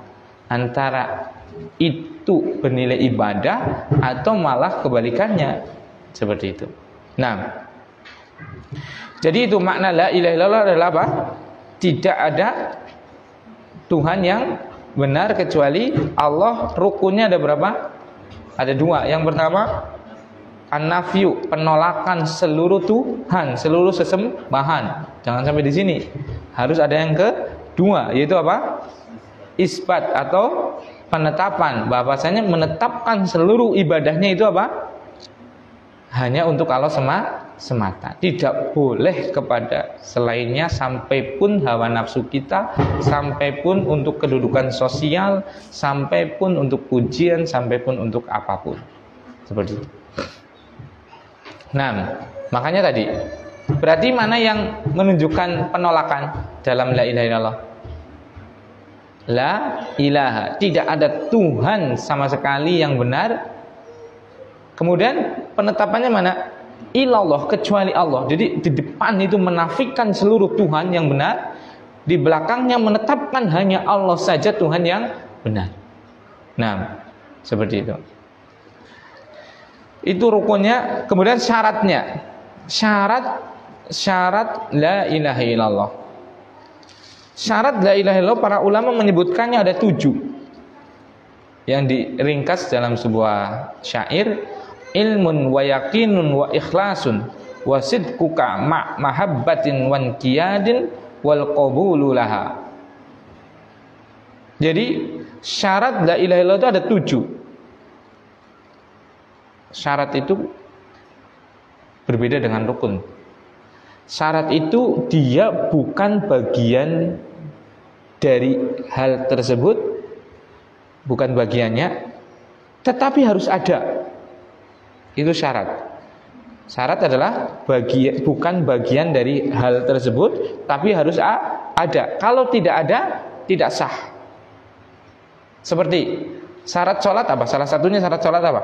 antara itu bernilai ibadah atau malah kebalikannya, seperti itu. Nah, jadi itu makna la ilaha illallah adalah apa? Tidak ada Tuhan yang benar kecuali Allah. Rukunnya ada berapa? Ada dua. Yang pertama an-nafyu, penolakan seluruh Tuhan, seluruh sesembahan. Jangan sampai di sini. Harus ada yang kedua, yaitu apa? Isbat atau penetapan, bahwasanya menetapkan seluruh ibadahnya itu apa? Hanya untuk Allah semata. Tidak boleh kepada selainnya, sampai pun hawa nafsu kita, sampai pun untuk kedudukan sosial, sampai pun untuk pujian, sampai pun untuk apapun. Seperti itu. Nah, makanya tadi berarti mana yang menunjukkan penolakan dalam la ilaha illallah? La ilaha, tidak ada Tuhan sama sekali yang benar. Kemudian penetapannya mana? illallah, kecuali Allah. Jadi di depan itu menafikan seluruh Tuhan yang benar, di belakangnya menetapkan hanya Allah saja Tuhan yang benar. Nah, seperti itu. Itu rukunnya. Kemudian syaratnya, syarat la ilaha illallah. Syarat la ilaha illallah para ulama menyebutkannya ada 7, yang diringkas dalam sebuah syair: ilmun wa yakinun wa ikhlasun wa sidquka ma mahabbatin wan qiyadin wal qabulu laha. Jadi syarat la ilaha illallah itu ada 7. Syarat itu berbeda dengan rukun. Syarat itu dia bukan bagian dari hal tersebut, bukan bagiannya, tetapi harus ada. Itu syarat. Syarat adalah bukan bagian dari hal tersebut, tapi harus ada. Kalau tidak ada, tidak sah. Seperti syarat sholat apa? Salah satunya syarat sholat apa?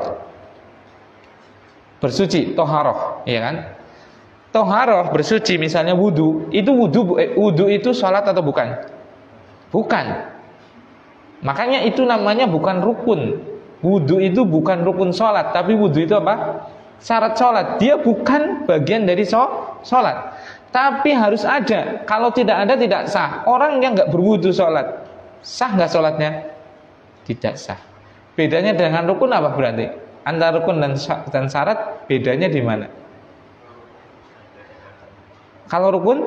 Bersuci, toharoh, ya kan? Toharoh, bersuci, misalnya wudu. Itu wudu itu sholat atau bukan? Bukan. Makanya itu namanya bukan rukun. Wudu itu bukan rukun sholat, tapi wudu itu apa? Syarat sholat. Dia bukan bagian dari sholat, tapi harus ada. Kalau tidak ada, tidak sah. Orang yang nggak berwudu sholat, sah nggak sholatnya? Tidak sah. Bedanya dengan rukun apa berarti? Antara rukun dan syarat, bedanya di mana? Kalau rukun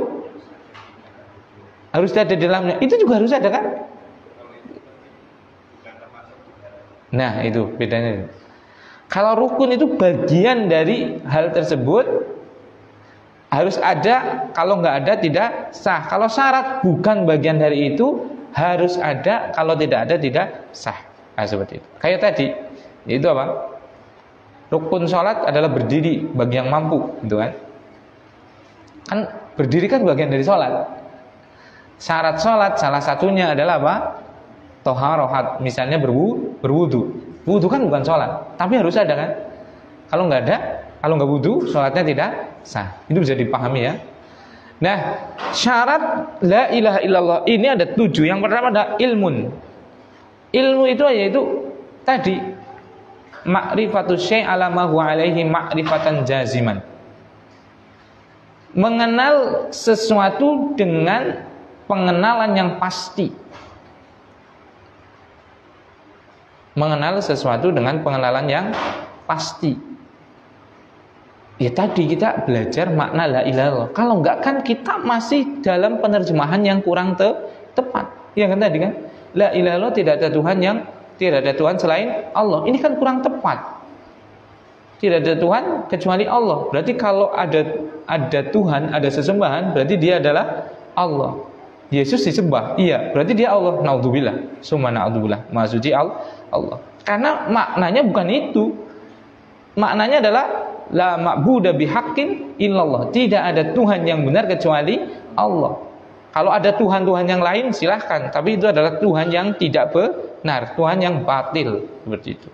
harus ada di dalamnya, itu juga harus ada kan? Nah, itu bedanya. Kalau rukun itu bagian dari hal tersebut, harus ada. Kalau nggak ada, tidak sah. Kalau syarat bukan bagian dari itu, harus ada. Kalau tidak ada, tidak sah. Nah, seperti itu. Kayak tadi, itu apa? Rukun sholat adalah berdiri bagi yang mampu, gitu kan? Kan berdiri kan bagian dari sholat. Syarat sholat salah satunya adalah apa? Toharohat, misalnya berwudu. Wudu kan bukan sholat, tapi harus ada kan? Kalau nggak ada, kalau nggak wudu, sholatnya tidak sah. Itu bisa dipahami ya. Nah, syarat la ilaha illallah ini ada 7. Yang pertama ada ilmun. Ilmu itu yaitu tadi ma'rifatus syai' ala ma huwa alaihi ma'rifatan jaziman. Mengenal sesuatu dengan pengenalan yang pasti. Mengenal sesuatu dengan pengenalan yang pasti. Ya tadi kita belajar makna la ilaha illallah. Kalau enggak kan kita masih dalam penerjemahan yang kurang tepat. Ya kan tadi kan? La ilaha illallah, tidak ada Tuhan selain Allah. Ini kan kurang tepat. Tidak ada Tuhan kecuali Allah. Berarti kalau ada Tuhan, ada sesembahan, berarti dia adalah Allah. Yesus disembah, iya, berarti dia Allah. Naudzubillah, summa naudzubillah, maha suci Allah. Karena maknanya bukan itu. Maknanya adalah la ma'budu bihaqqin illallah. Tidak ada Tuhan yang benar kecuali Allah. Kalau ada Tuhan-Tuhan yang lain silahkan, tapi itu adalah Tuhan yang tidak benar, Tuhan yang batil, seperti itu.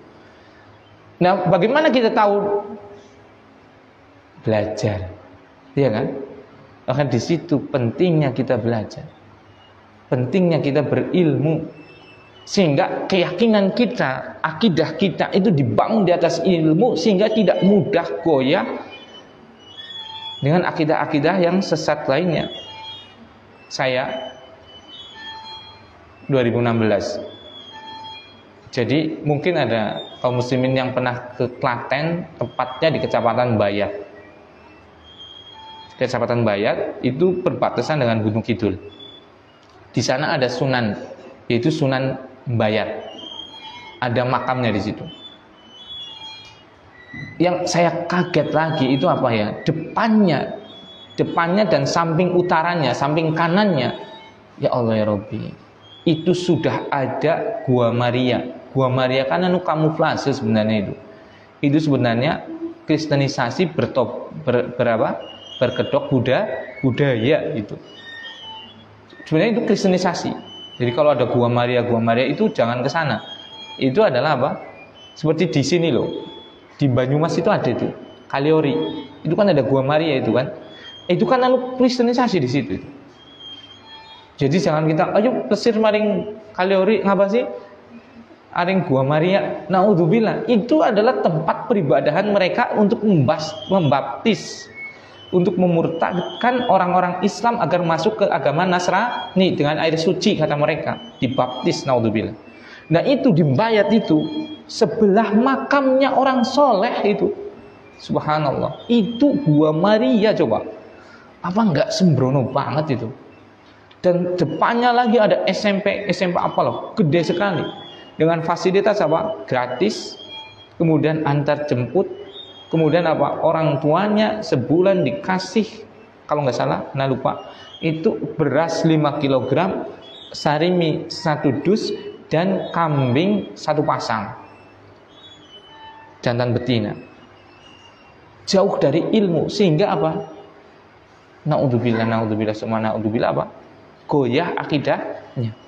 Nah, bagaimana kita tahu? Belajar, iya kan? Bahkan di situ pentingnya kita belajar, pentingnya kita berilmu, sehingga keyakinan kita, akidah kita itu dibangun di atas ilmu, sehingga tidak mudah goyah dengan akidah-akidah yang sesat lainnya. Saya 2016. Jadi mungkin ada kaum muslimin yang pernah ke Klaten, tepatnya di Kecamatan Bayat. Kecamatan Bayat itu perbatasan dengan Gunung Kidul. Di sana ada sunan, yaitu Sunan Bayat. Ada makamnya di situ. Yang saya kaget lagi itu apa ya? Depannya dan samping utaranya, samping kanannya, ya Allah ya Rabbi, itu sudah ada Gua Maria. Gua Maria kan anu kamuflase sebenarnya itu. Itu sebenarnya kristenisasi berkedok budaya itu. Sebenarnya itu kristenisasi. Jadi kalau ada Gua Maria itu jangan ke sana. Itu adalah apa? Seperti di sini loh. Di Banyumas itu ada itu. Kaliori. Itu kan ada Gua Maria itu kan. Itu kan kristenisasi di situ. Jadi jangan kita ayo plesir maring Kaliori ngapa sih? Aring Gua Maria, naudzubillah, itu adalah tempat peribadahan mereka untuk membaptis, untuk memurtadkan orang-orang Islam agar masuk ke agama Nasrani dengan air suci, kata mereka, dibaptis, naudzubillah. Nah itu dibayat itu sebelah makamnya orang soleh itu, subhanallah. Itu Gua Maria, coba, apa enggak sembrono banget itu? Dan depannya lagi ada SMP apa loh, gede sekali. Dengan fasilitas apa? Gratis, kemudian antar jemput, kemudian apa? Orang tuanya sebulan dikasih, kalau nggak salah, nah lupa, itu beras 5 kg, sarimi 1 dus, dan kambing 1 pasang, jantan betina. Jauh dari ilmu, sehingga apa? Naudzubillah, semua naudzubillah apa? Goyah akidahnya.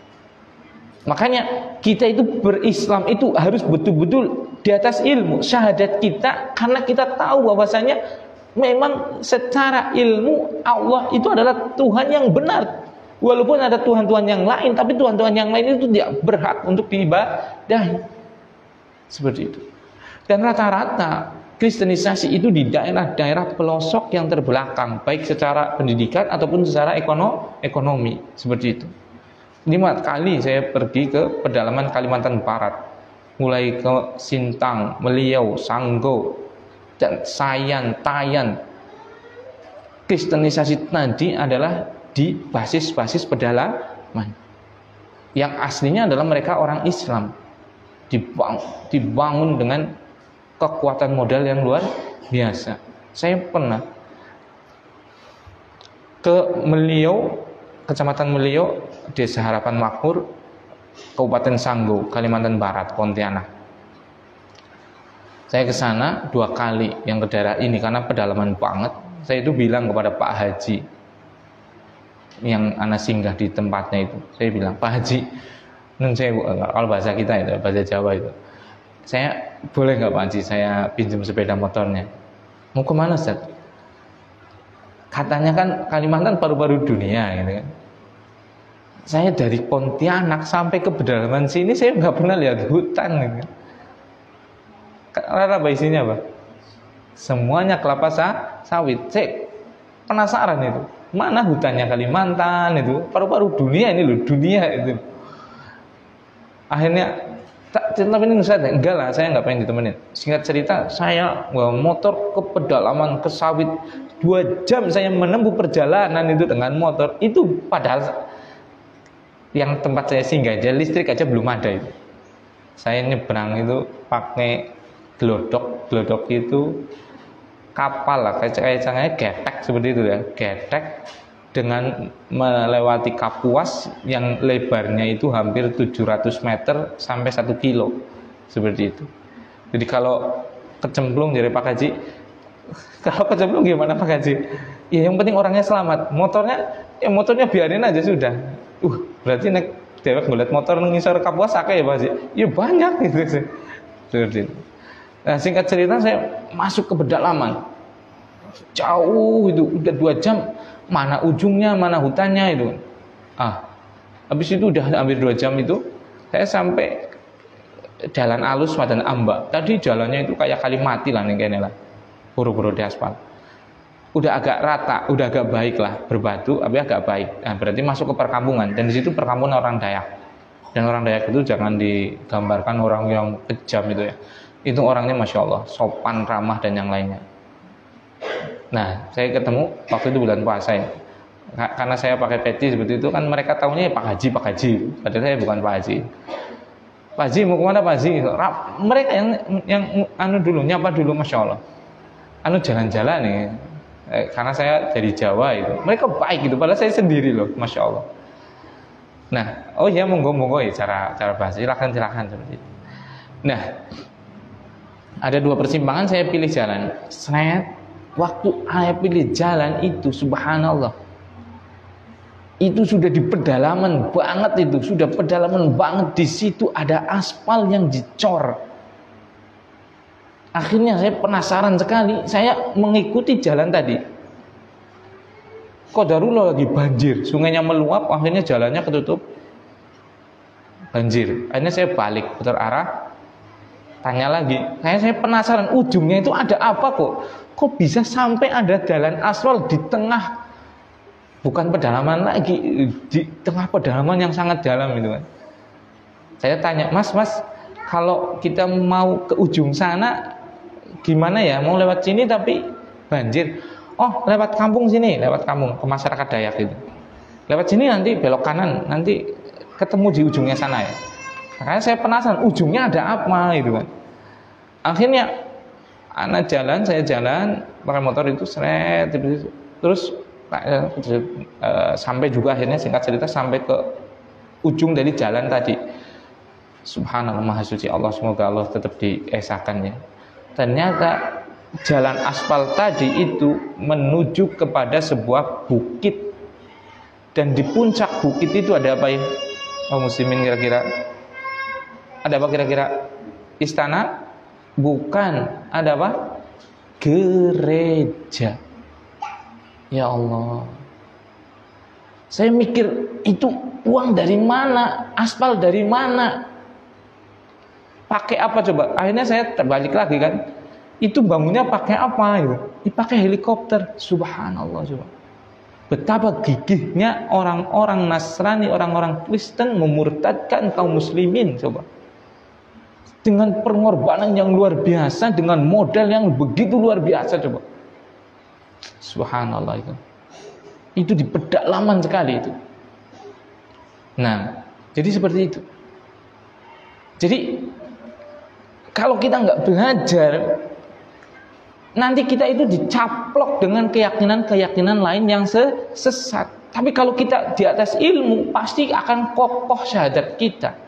Makanya kita itu berislam itu harus betul-betul di atas ilmu, syahadat kita, karena kita tahu bahwasanya memang secara ilmu Allah itu adalah Tuhan yang benar. Walaupun ada Tuhan-Tuhan yang lain, tapi Tuhan-Tuhan yang lain itu tidak berhak untuk diibadahi. Seperti itu. Dan rata-rata kristenisasi itu di daerah-daerah pelosok yang terbelakang, baik secara pendidikan ataupun secara ekonomi, seperti itu. 5 kali saya pergi ke pedalaman Kalimantan Barat, mulai ke Sintang, Meliau, Sanggo, dan Sayan, Tayan. Kristenisasi tadi adalah di basis-basis pedalaman, yang aslinya adalah mereka orang Islam, dibangun dengan kekuatan modal yang luar biasa. Saya pernah ke Meliau, Kecamatan Meliau, Desa Harapan Makmur, Kabupaten Sanggo, Kalimantan Barat, Pontianak. Saya ke sana 2 kali, yang ke daerah ini karena pedalaman banget. Saya itu bilang kepada Pak Haji yang anak singgah di tempatnya itu, saya bilang, Pak Haji, nun saya, kalau bahasa kita itu, bahasa Jawa itu, saya boleh nggak Pak Haji, saya pinjam sepeda motornya. Mau kemana Ustaz? Katanya kan Kalimantan paru-paru dunia gitu kan. Saya dari Pontianak sampai ke pedalaman sini saya nggak pernah lihat hutan gitu. Apa isinya Pak? Semuanya kelapa sawit. Saya penasaran itu, mana hutannya Kalimantan itu? Paru-paru dunia ini loh, dunia itu. Akhirnya tak temenin Ustaz, enggak lah, saya nggak pengen ditemenin. Singkat cerita, saya bawa motor ke pedalaman, ke sawit, 2 jam saya menempuh perjalanan itu dengan motor. Itu padahal yang tempat saya singgah aja listrik aja belum ada itu. Saya nyebrang itu pakai glodok itu kapal lah, kayak getek seperti itu ya, getek, dengan melewati Kapuas yang lebarnya itu hampir 700 meter sampai 1 kilo, seperti itu. Jadi kalau kecemplung dari Pak Haji, kalau kecemplung gimana Pak Haji? Ya yang penting orangnya selamat, motornya biarin aja sudah. Berarti nek dewek ngeliat motor ngisor Kapuas akeh ya Pak Haji? Ya banyak gitu sih. Seperti itu. Nah singkat cerita saya masuk ke pedalaman, jauh itu udah 2 jam. Mana ujungnya, mana hutannya itu. Habis itu udah hampir 2 jam itu, saya sampai jalan alus Madan Amba. Tadi jalannya itu kayak kali mati lah nih kayaknya lah, buru-buru di aspal. Udah agak rata, udah agak baik lah, berbatu, tapi agak baik. Nah, berarti masuk ke perkampungan, dan di situ perkampungan orang Dayak. Dan orang Dayak itu jangan digambarkan orang yang kejam itu ya. Itu orangnya masya Allah, sopan, ramah dan yang lainnya. Nah, saya ketemu waktu itu bulan puasa ya. Karena saya pakai peci seperti itu kan mereka tahunya ya Pak Haji. Padahal saya bukan Pak Haji. Pak Haji mau kemana Pak Haji? Mereka yang dulu nyapa dulu, masya Allah. Jalan-jalan nih. Karena saya dari Jawa itu. Mereka baik gitu. Padahal saya sendiri loh, masya Allah. Nah, oh ya monggo ya cara bahasa. Silakan seperti itu. Nah, ada 2 persimpangan saya pilih jalan. Waktu saya pilih jalan itu, subhanallah, itu sudah di pedalaman banget itu, sudah pedalaman banget. Di situ ada aspal yang dicor. Akhirnya saya penasaran sekali, saya mengikuti jalan tadi. Qadarullah lagi banjir, sungainya meluap, akhirnya jalannya ketutup banjir. Akhirnya saya balik putar arah, tanya lagi. Saya penasaran, ujungnya itu ada apa kok? Kok bisa sampai ada jalan aspal di tengah, bukan pedalaman lagi, di tengah pedalaman yang sangat dalam itu kan. Saya tanya, mas, kalau kita mau ke ujung sana gimana ya? Mau lewat sini tapi banjir. Oh, lewat kampung sini, lewat kampung ke masyarakat Dayak itu. Lewat sini nanti belok kanan, nanti ketemu di ujungnya sana ya. Makanya saya penasaran ujungnya ada apa gitu kan. Akhirnya saya jalan pakai motor itu seret terus sampai juga akhirnya singkat cerita sampai ke ujung dari jalan tadi. Subhanallah, maha suci Allah, semoga Allah tetap diesakan ya. Ternyata jalan aspal tadi itu menuju kepada sebuah bukit, dan di puncak bukit itu ada apa ya? Oh muslimin, kira-kira ada apa kira-kira? Istana? Bukan. Ada apa? Gereja. Ya Allah. Saya mikir, itu uang dari mana? Aspal dari mana? Pakai apa coba? Akhirnya saya terbalik lagi kan. Itu bangunnya pakai apa itu? Dipakai helikopter. Subhanallah coba. Betapa gigihnya orang-orang Nasrani, orang-orang Kristen memurtadkan kaum muslimin coba. Dengan pengorbanan yang luar biasa, dengan modal yang begitu luar biasa coba. Subhanallah itu. Itu di pedalaman sekali itu. Nah, jadi seperti itu. Jadi kalau kita nggak belajar, nanti kita itu dicaplok dengan keyakinan-keyakinan lain yang sesat. Tapi kalau kita di atas ilmu, pasti akan kokoh syahadat kita.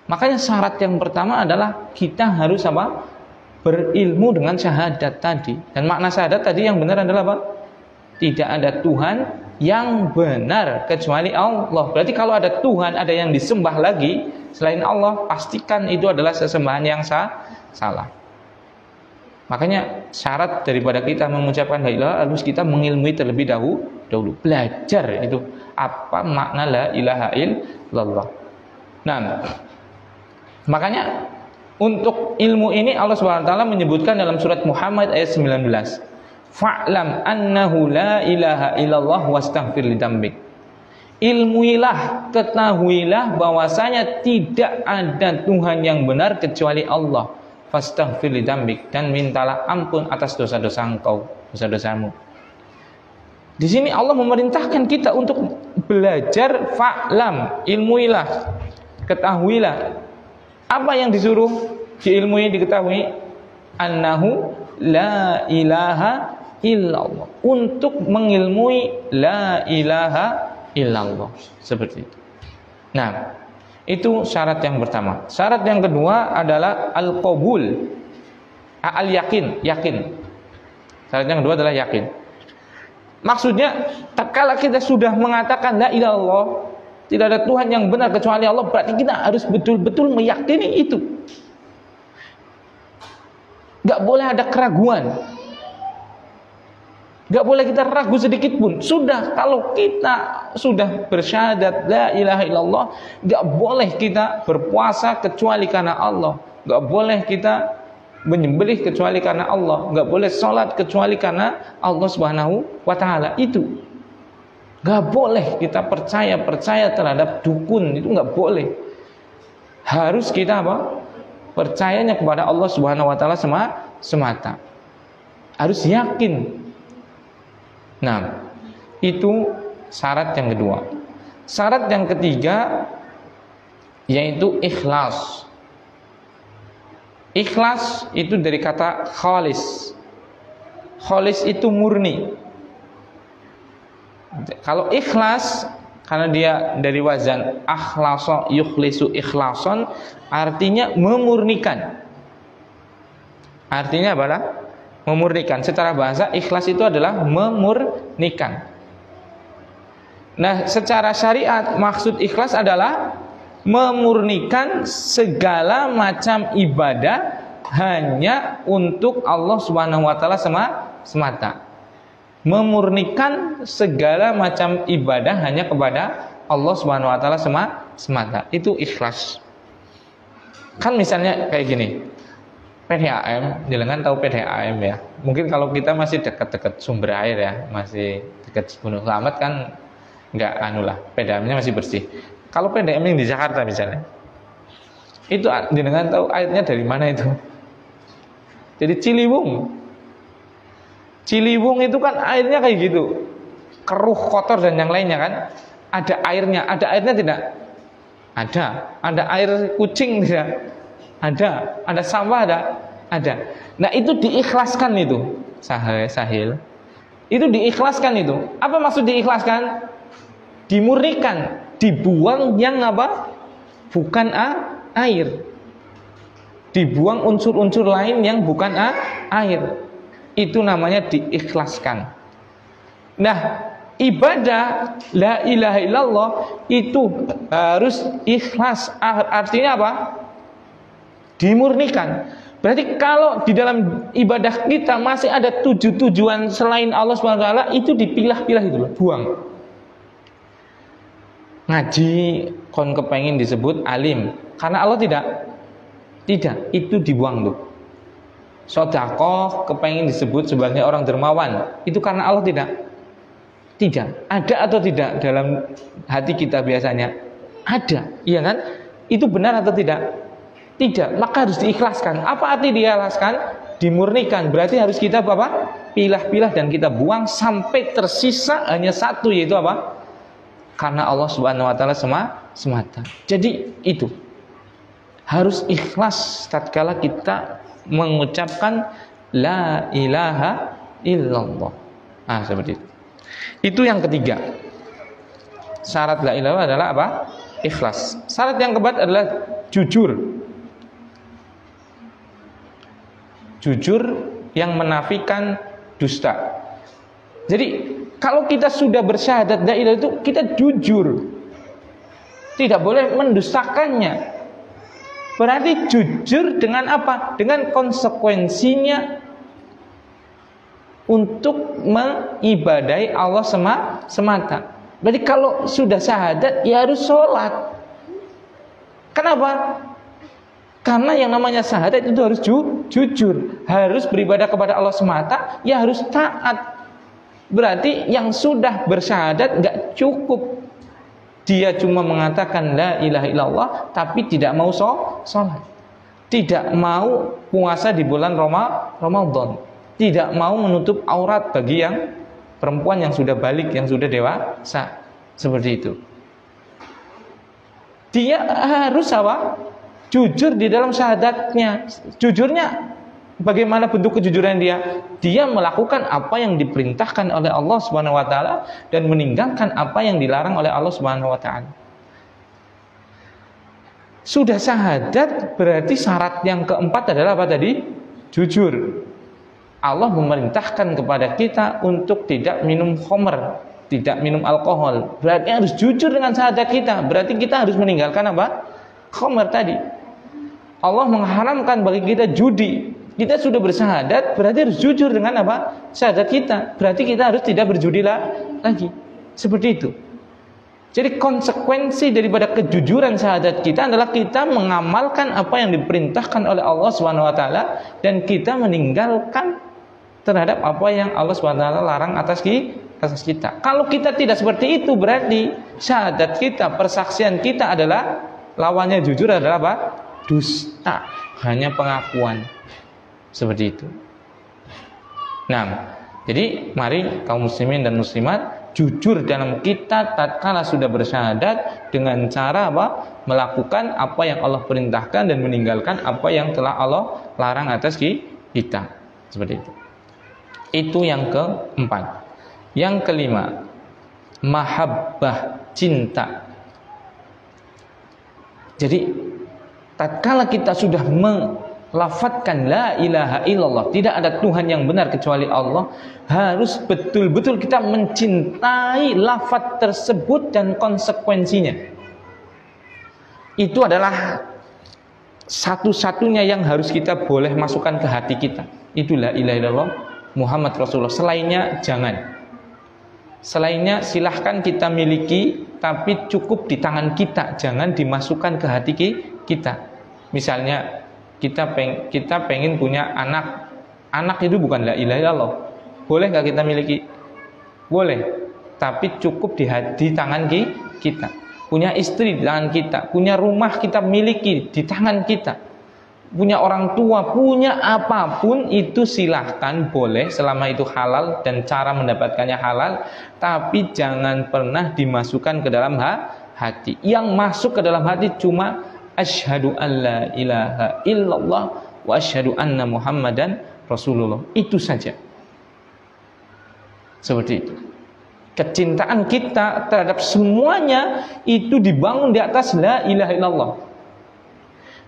Makanya syarat yang pertama adalah kita harus apa? Berilmu dengan syahadat tadi. Dan makna syahadat tadi yang benar adalah apa? Tidak ada Tuhan yang benar kecuali Allah. Berarti kalau ada Tuhan, ada yang disembah lagi selain Allah, pastikan itu adalah sesembahan yang salah. Makanya syarat daripada kita mengucapkan la ilaha harus kita mengilmui terlebih dahulu. Belajar itu apa makna la ilaha illallah. Nah, makanya untuk ilmu ini Allah Subhanahu wa taala menyebutkan dalam surat Muhammad ayat 19. Fa'lam annahu la ilaha illallah wastaghfir lidzambik. Ilmuilah, ketahuilah bahwasanya tidak ada Tuhan yang benar kecuali Allah. Fastaghfir lidzambik, dan mintalah ampun atas dosa-dosa engkau, dosa-dosamu. Di sini Allah memerintahkan kita untuk belajar, fa'lam, ilmuilah, ketahuilah. Apa yang disuruh diilmui, diketahui? Annahu la ilaha illallah. Untuk mengilmui la ilaha illallah. Seperti itu. Nah, itu syarat yang pertama. Syarat yang kedua adalah al-qabul, al-yakin, yakin. Syarat yang kedua adalah yakin. Maksudnya, tatkala kita sudah mengatakan la ilaha illallah, tidak ada Tuhan yang benar kecuali Allah, berarti kita harus betul-betul meyakini itu. Gak boleh ada keraguan. Gak boleh kita ragu sedikit pun. Sudah, kalau kita sudah bersyahadat la ilaha illallah, gak boleh kita berpuasa kecuali karena Allah. Gak boleh kita menyembelih kecuali karena Allah. Gak boleh sholat kecuali karena Allah Subhanahu wa ta'ala. Itu gak boleh kita percaya terhadap dukun. Itu gak boleh. Harus kita apa? Percayanya kepada Allah Subhanahu wa ta'ala semata. Harus yakin. Nah, itu syarat yang kedua. Syarat yang ketiga yaitu ikhlas. Ikhlas itu dari kata khalis. Khalis itu murni. Kalau ikhlas, karena dia dari wazan akhlasa yukhlisu ikhlason, artinya memurnikan. Artinya apa? Memurnikan. Secara bahasa ikhlas itu adalah memurnikan. Nah, secara syariat maksud ikhlas adalah memurnikan segala macam ibadah hanya untuk Allah Subhanahu wa taala semata. Memurnikan segala macam ibadah hanya kepada Allah Subhanahu wa taala semata. Itu ikhlas. Kan misalnya kayak gini. PDAM, jenengan tahu PDAM ya. Mungkin kalau kita masih dekat-dekat sumber air ya, masih dekat Gunung Slamet kan enggak lah, PDAM-nya masih bersih. Kalau PDAM yang di Jakarta misalnya, itu jenengan tahu airnya dari mana itu? Jadi Ciliwung. Ciliwung itu kan airnya kayak gitu. Keruh, kotor dan yang lainnya kan. Ada airnya tidak? Ada. Ada air kucing tidak? Ada sampah ada. Nah itu diikhlaskan itu, Sahil. Itu diikhlaskan itu. Apa maksud diikhlaskan? Dimurnikan, dibuang yang apa? Bukan air. Dibuang unsur-unsur lain yang bukan air. Itu namanya diikhlaskan. Nah, ibadah la ilaha illallah itu harus ikhlas. Artinya apa? Dimurnikan. Berarti kalau di dalam ibadah kita masih ada tujuan selain Allah Subhanahu wa taala, itu dipilah-pilah itu loh, buang. Ngaji kon kepengin disebut alim, karena Allah tidak, itu dibuang tuh. Sedekah kepengin disebut sebagai orang dermawan, itu karena Allah tidak. Ada atau tidak dalam hati kita biasanya? Ada, iya kan? Itu benar atau tidak? Tidak, maka harus diikhlaskan. Apa arti diikhlaskan? Dimurnikan. Berarti harus kita apa? Pilah-pilah dan kita buang sampai tersisa hanya satu, yaitu apa? Karena Allah Subhanahu wa taala semata. Jadi itu harus ikhlas tatkala kita mengucapkan la ilaha illallah. Seperti itu. Itu yang ketiga. Syarat la ilaha adalah apa? Ikhlas. Syarat yang keempat adalah jujur. Jujur yang menafikan dusta. Jadi kalau kita sudah bersyahadat la ilaha itu kita jujur, tidak boleh mendustakannya. Berarti jujur dengan apa? Dengan konsekuensinya untuk mengibadahi Allah semata. Berarti kalau sudah syahadat ya harus sholat. Kenapa? Karena yang namanya syahadat itu harus jujur, harus beribadah kepada Allah semata, ya harus taat. Berarti yang sudah bersyahadat nggak cukup dia cuma mengatakan la ilaha illallah tapi tidak mau sholat, tidak mau puasa di bulan Ramadan, tidak mau menutup aurat bagi yang perempuan yang sudah balik, yang sudah dewasa, seperti itu. Dia harus apa? Jujur di dalam syahadatnya. Jujurnya bagaimana bentuk kejujuran dia? Dia melakukan apa yang diperintahkan oleh Allah Subhanahu wa taala dan meninggalkan apa yang dilarang oleh Allah Subhanahu wa taala. Sudah syahadat berarti syarat yang keempat adalah apa tadi? Jujur. Allah memerintahkan kepada kita untuk tidak minum khamr, tidak minum alkohol. Berarti harus jujur dengan syahadat kita. Berarti kita harus meninggalkan apa? Khamr tadi. Allah mengharamkan bagi kita judi. Kita sudah bersyahadat, berarti harus jujur dengan apa? Syahadat kita. Berarti kita harus tidak berjudi lagi. Seperti itu. Jadi konsekuensi daripada kejujuran syahadat kita adalah kita mengamalkan apa yang diperintahkan oleh Allah Subhanahu wa taala dan kita meninggalkan terhadap apa yang Allah Subhanahu wa taala larang atas kita. Kalau kita tidak seperti itu, berarti syahadat kita, persaksian kita adalah lawannya jujur adalah apa? Dusta, hanya pengakuan. Seperti itu. Nah, jadi mari kaum muslimin dan muslimat jujur dalam kita tatkala sudah bersyahadat dengan cara apa? Melakukan apa yang Allah perintahkan dan meninggalkan apa yang telah Allah larang atas kita. Seperti itu. Itu yang keempat. Yang kelima, mahabbah, cinta. Jadi tatkala kita sudah melafadzkan la ilaha illallah, tidak ada Tuhan yang benar kecuali Allah, harus betul-betul kita mencintai lafadz tersebut dan konsekuensinya. Itu adalah satu-satunya yang harus kita boleh masukkan ke hati kita, itu la ilaha illallah Muhammad Rasulullah. Selainnya jangan. Selainnya silahkan kita miliki, tapi cukup di tangan kita, jangan dimasukkan ke hati kita. Misalnya kita pengen punya anak itu bukan la ilaha illallah, boleh nggak kita miliki? Boleh, tapi cukup di tangan kita. Punya istri di tangan kita, punya rumah kita miliki di tangan kita, punya orang tua, punya apapun itu silahkan, boleh selama itu halal dan cara mendapatkannya halal, tapi jangan pernah dimasukkan ke dalam hati. Yang masuk ke dalam hati cuma asyhadu an la ilaha illallah wa asyhadu anna Muhammadan Rasulullah, itu saja. Seperti itu. Kecintaan kita terhadap semuanya itu dibangun di atas la ilaha illallah.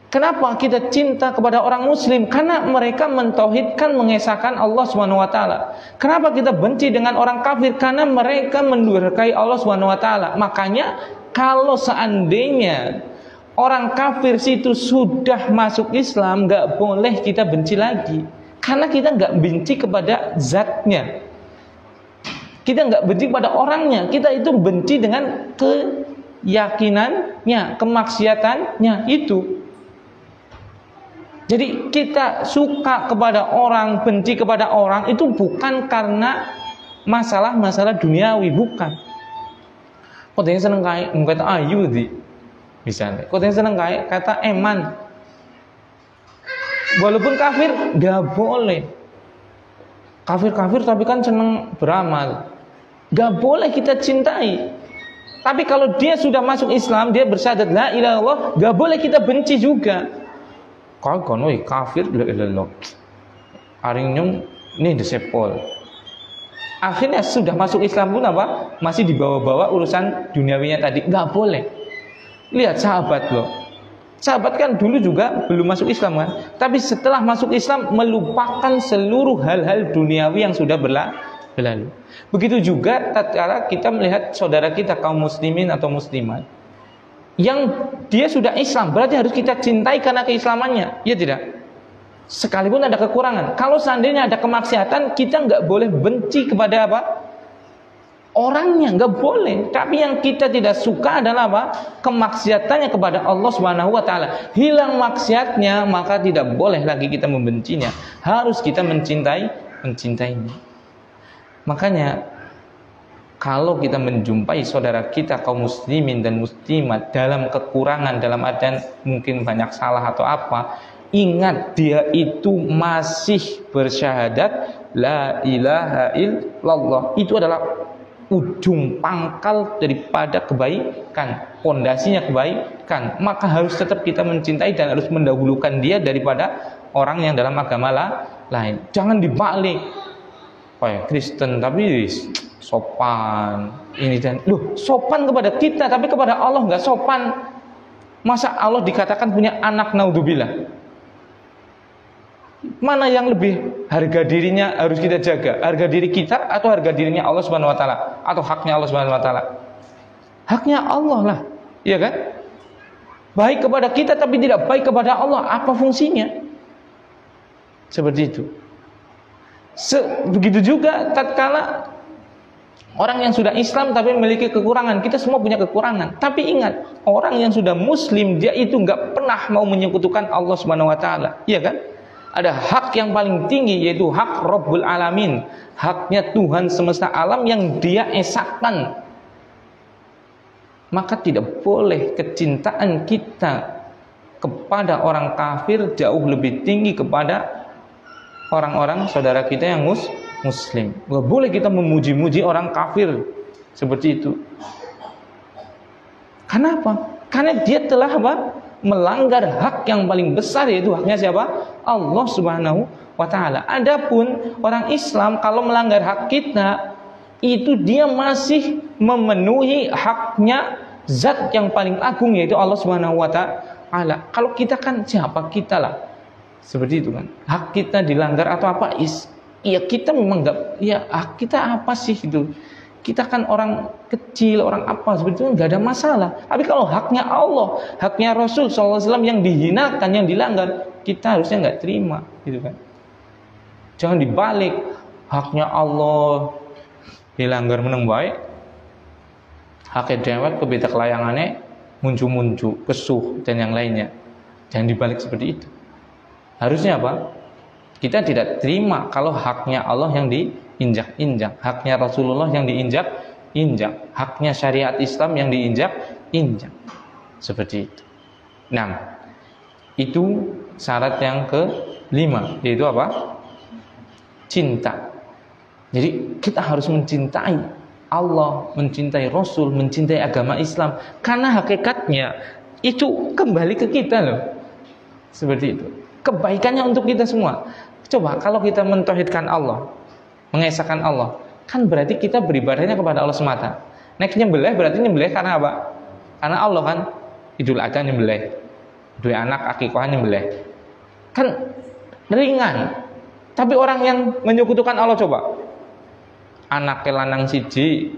Kenapa kita cinta kepada orang muslim? Karena mereka mentauhidkan, mengesahkan Allah Subhanahu wa taala. Kenapa kita benci dengan orang kafir? Karena mereka mendurhakai Allah Subhanahu wa taala. Makanya kalau seandainya orang kafir situ sudah masuk Islam, nggak boleh kita benci lagi. Karena kita nggak benci kepada zatnya. Kita nggak benci pada orangnya, kita itu benci dengan keyakinannya, kemaksiatannya itu. Jadi kita suka kepada orang, benci kepada orang itu bukan karena masalah-masalah duniawi, bukan. Kok dia seneng kayak kata ayu di, misalnya. Kok dia seneng kayak kata eman. Walaupun kafir nggak boleh. Kafir-kafir tapi kan seneng beramal. Gak boleh kita cintai. Tapi kalau dia sudah masuk Islam, dia bersyahadat la ilaha illallah, gak boleh kita benci juga. Kagak kafir la ilaha illallah. Aringnyum ini desepol. Akhirnya sudah masuk Islam pun apa? Masih dibawa-bawa urusan duniawinya tadi. Gak boleh. Lihat sahabat loh. Sahabat kan dulu juga belum masuk Islam kan, tapi setelah masuk Islam melupakan seluruh hal-hal duniawi yang sudah berlalu. Begitu juga tatkala kita melihat saudara kita kaum muslimin atau muslimat yang dia sudah Islam, berarti harus kita cintai karena keislamannya, ya tidak? Sekalipun ada kekurangan. Kalau seandainya ada kemaksiatan, kita nggak boleh benci kepada apa? Orangnya, nggak boleh. Tapi yang kita tidak suka adalah apa? Kemaksiatannya kepada Allah Subhanahu wa taala. Hilang maksiatnya, maka tidak boleh lagi kita membencinya. Harus kita mencintainya. Makanya kalau kita menjumpai saudara kita kaum muslimin dan muslimat dalam kekurangan, dalam artian mungkin banyak salah atau apa, ingat dia itu masih bersyahadat la ilaha illallah. Itu adalah ujung pangkal daripada kebaikan, pondasinya kebaikan. Maka harus tetap kita mencintai dan harus mendahulukan dia daripada orang yang dalam agama lain. Jangan dibalik. Kristen tapi sopan ini dan sopan kepada kita tapi kepada Allah nggak sopan. Masa Allah dikatakan punya anak, naudzubillah? Mana yang lebih harga dirinya harus kita jaga? Harga diri kita atau harga dirinya Allah Subhanahu wa taala? Atau haknya Allah Subhanahu wa taala? Haknya Allah lah, iya kan? Baik kepada kita tapi tidak baik kepada Allah, apa fungsinya? Seperti itu. Begitu juga tatkala orang yang sudah Islam tapi memiliki kekurangan. Kita semua punya kekurangan. Tapi ingat, orang yang sudah Muslim dia itu nggak pernah mau menyekutukan Allah Subhanahu wa taala, iya kan? Ada hak yang paling tinggi yaitu hak Rabbul Alamin, haknya Tuhan semesta alam yang dia esahkan. Maka tidak boleh kecintaan kita kepada orang kafir jauh lebih tinggi kepada orang-orang saudara kita yang muslim. Nggak boleh kita memuji-muji orang kafir seperti itu. Kenapa? Karena dia telah apa? Melanggar hak yang paling besar, yaitu haknya siapa? Allah Subhanahu wa taala. Adapun orang Islam kalau melanggar hak kita, itu dia masih memenuhi haknya zat yang paling agung, yaitu Allah Subhanahu wa taala. Kalau kita kan siapa kita lah? Seperti itu kan. Hak kita dilanggar atau apa? Ya kita memang enggak, ya hak kita apa sih itu? Kita kan orang kecil, orang apa seperti itu nggak ada masalah. Tapi kalau haknya Allah, haknya Rasul SAW yang dihinakan, yang dilanggar, kita harusnya nggak terima, gitu kan? Jangan dibalik, haknya Allah dilanggar meneng baik, haknya dewek kebeda kelayangannya muncu-muncu, kesuh dan yang lainnya. Jangan dibalik seperti itu. Harusnya apa? Kita tidak terima kalau haknya Allah yang diinjak-injak, haknya Rasulullah yang diinjak-injak, haknya syariat Islam yang diinjak-injak. Seperti itu. Nah, itu syarat yang kelima, yaitu apa? Cinta. Jadi kita harus mencintai Allah, mencintai Rasul, mencintai agama Islam, karena hakikatnya itu kembali ke kita loh. Seperti itu. Kebaikannya untuk kita semua. Coba kalau kita mentauhidkan Allah, mengesahkan Allah, kan berarti kita beribadahnya kepada Allah semata. Nek nyembelih berarti nyembelih karena apa? Karena Allah kan. Idul Adha nyembelih, dua anak akikah nyembelih, kan ringan. Tapi orang yang menyekutukan Allah, coba anak lanang siji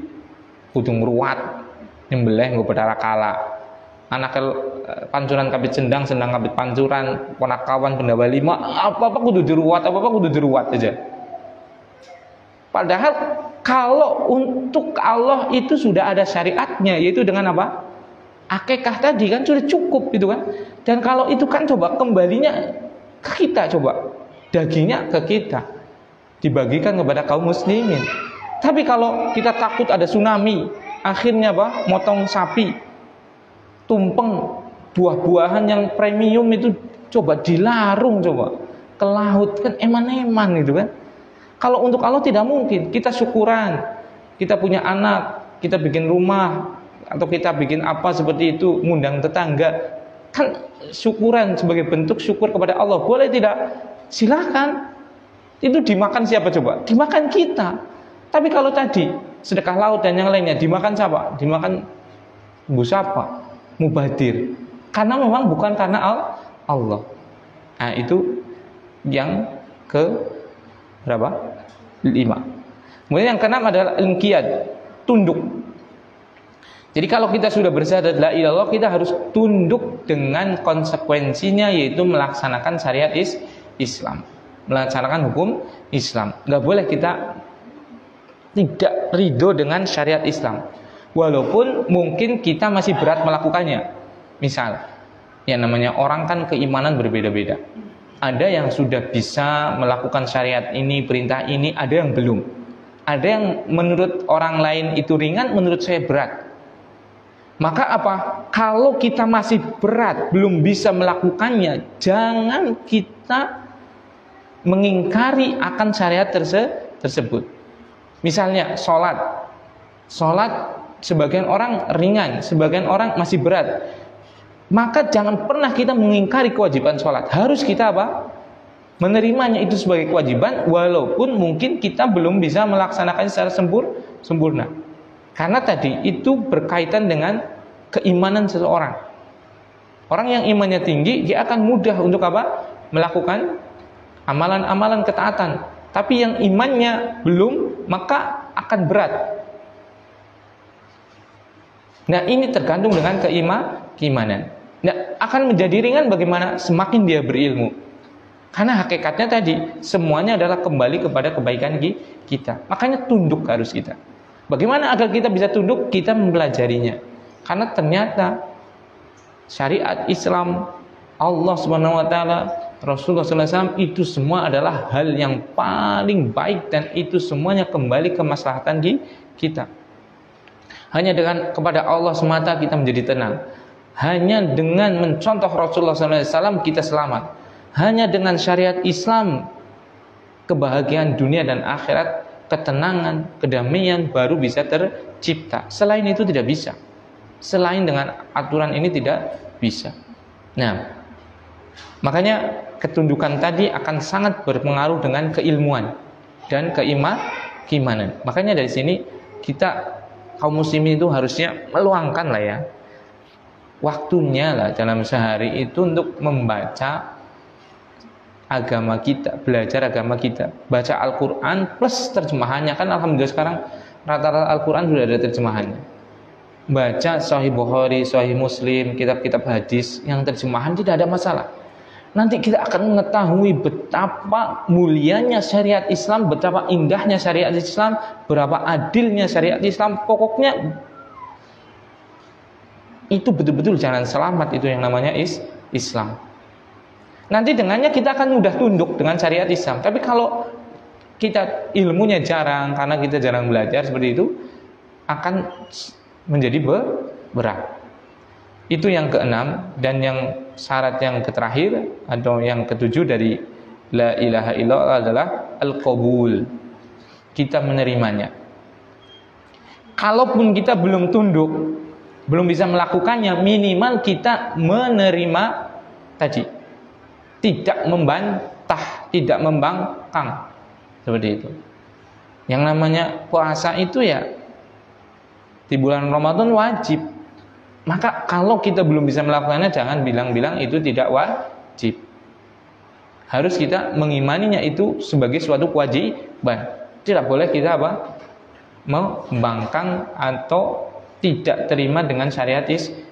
kudu ngruwat nyembelih nggo bedara kala, anak pancuran kapit sendang kapit pancuran, ponakawan pendawa lima, apa-apa kudu diruwat aja. Padahal kalau untuk Allah itu sudah ada syariatnya, yaitu dengan apa? Akikah tadi kan sudah cukup gitu kan. Dan kalau itu kan coba kembalinya ke kita, coba dagingnya ke kita, dibagikan kepada kaum muslimin. Tapi kalau kita takut ada tsunami, akhirnya apa? Motong sapi, tumpeng, buah-buahan yang premium itu coba dilarung coba ke laut, kan eman-eman gitu kan. Kalau untuk Allah tidak mungkin. Kita syukuran, kita punya anak, kita bikin rumah, atau kita bikin apa seperti itu, ngundang tetangga, kan syukuran sebagai bentuk syukur kepada Allah. Boleh tidak? Silakan. Itu dimakan siapa coba? Dimakan kita. Tapi kalau tadi sedekah laut dan yang lainnya dimakan siapa? Dimakan busapa, mubadir. Karena memang bukan karena Allah. Nah, itu yang ke berapa? 5. Kemudian yang keenam adalah inqiyad, tunduk. Jadi kalau kita sudah bersyahadat la ilaha illallah, kita harus tunduk dengan konsekuensinya, yaitu melaksanakan syariat Islam, melaksanakan hukum Islam. Nggak boleh kita tidak ridho dengan syariat Islam, walaupun mungkin kita masih berat melakukannya. Misal, yang namanya orang kan keimanan berbeda-beda. Ada yang sudah bisa melakukan syariat ini, perintah ini, ada yang belum. Ada yang menurut orang lain itu ringan, menurut saya berat. Maka apa? Kalau kita masih berat, belum bisa melakukannya, jangan kita mengingkari akan syariat tersebut. Misalnya sholat sebagian orang ringan, sebagian orang masih berat. Maka jangan pernah kita mengingkari kewajiban sholat. Harus kita apa? Menerimanya itu sebagai kewajiban, walaupun mungkin kita belum bisa melaksanakannya secara sempurna. Karena tadi itu berkaitan dengan keimanan seseorang. Orang yang imannya tinggi, dia akan mudah untuk apa? Melakukan amalan-amalan ketaatan. Tapi yang imannya belum, maka akan berat. Nah, ini tergantung dengan keimanan. Nah, akan menjadi ringan bagaimana? Semakin dia berilmu. Karena hakikatnya tadi, semuanya adalah kembali kepada kebaikan kita. Makanya tunduk harus kita. Bagaimana agar kita bisa tunduk? Kita mempelajarinya. Karena ternyata syariat Islam, Allah Subhanahu wa taala, Rasulullah SAW, itu semua adalah hal yang paling baik, dan itu semuanya kembali ke kemaslahatan kita. Hanya dengan kepada Allah semata kita menjadi tenang. Hanya dengan mencontoh Rasulullah SAW kita selamat. Hanya dengan syariat Islam kebahagiaan dunia dan akhirat, ketenangan, kedamaian baru bisa tercipta. Selain itu tidak bisa. Selain dengan aturan ini tidak bisa. Nah, makanya ketundukan tadi akan sangat berpengaruh dengan keilmuan dan keimanan. Makanya dari sini kita kaum muslimin itu harusnya meluangkan lah ya, waktunya lah dalam sehari itu untuk membaca agama kita, belajar agama kita, baca Al-Quran plus terjemahannya. Kan alhamdulillah sekarang rata-rata Al-Quran sudah ada terjemahannya. Baca Sahih Bukhari, Sahih Muslim, kitab-kitab hadis yang terjemahan tidak ada masalah. Nanti kita akan mengetahui betapa mulianya syariat Islam, betapa indahnya syariat Islam, berapa adilnya syariat Islam. Pokoknya itu betul-betul jalan selamat, itu yang namanya Islam. Nanti dengannya kita akan mudah tunduk dengan syariat Islam. Tapi kalau kita ilmunya jarang, karena kita jarang belajar seperti itu, akan menjadi berat. Itu yang keenam. Dan yang syarat yang terakhir atau yang ketujuh dari la ilaha illallah adalah al-qabul. Kita menerimanya. Kalaupun kita belum tunduk, belum bisa melakukannya, minimal kita menerima tadi. Tidak membantah, tidak membangkang. Seperti itu. Yang namanya puasa itu ya di bulan Ramadan wajib. Maka kalau kita belum bisa melakukannya, jangan bilang-bilang itu tidak wajib. Harus kita mengimaninya itu sebagai suatu kewajiban. Tidak boleh kita membangkang atau tidak terima dengan syariat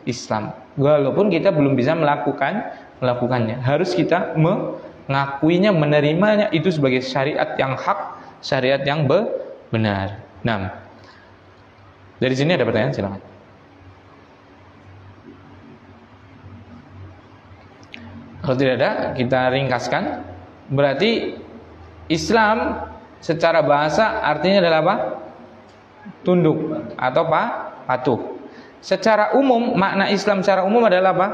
Islam. Walaupun kita belum bisa melakukannya. Harus kita mengakuinya, menerimanya itu sebagai syariat yang hak, syariat yang benar. Nah, dari sini ada pertanyaan, silakan. Kalau tidak ada, kita ringkaskan. Berarti Islam secara bahasa artinya adalah apa? Tunduk atau patuh. Secara umum, makna Islam secara umum adalah apa?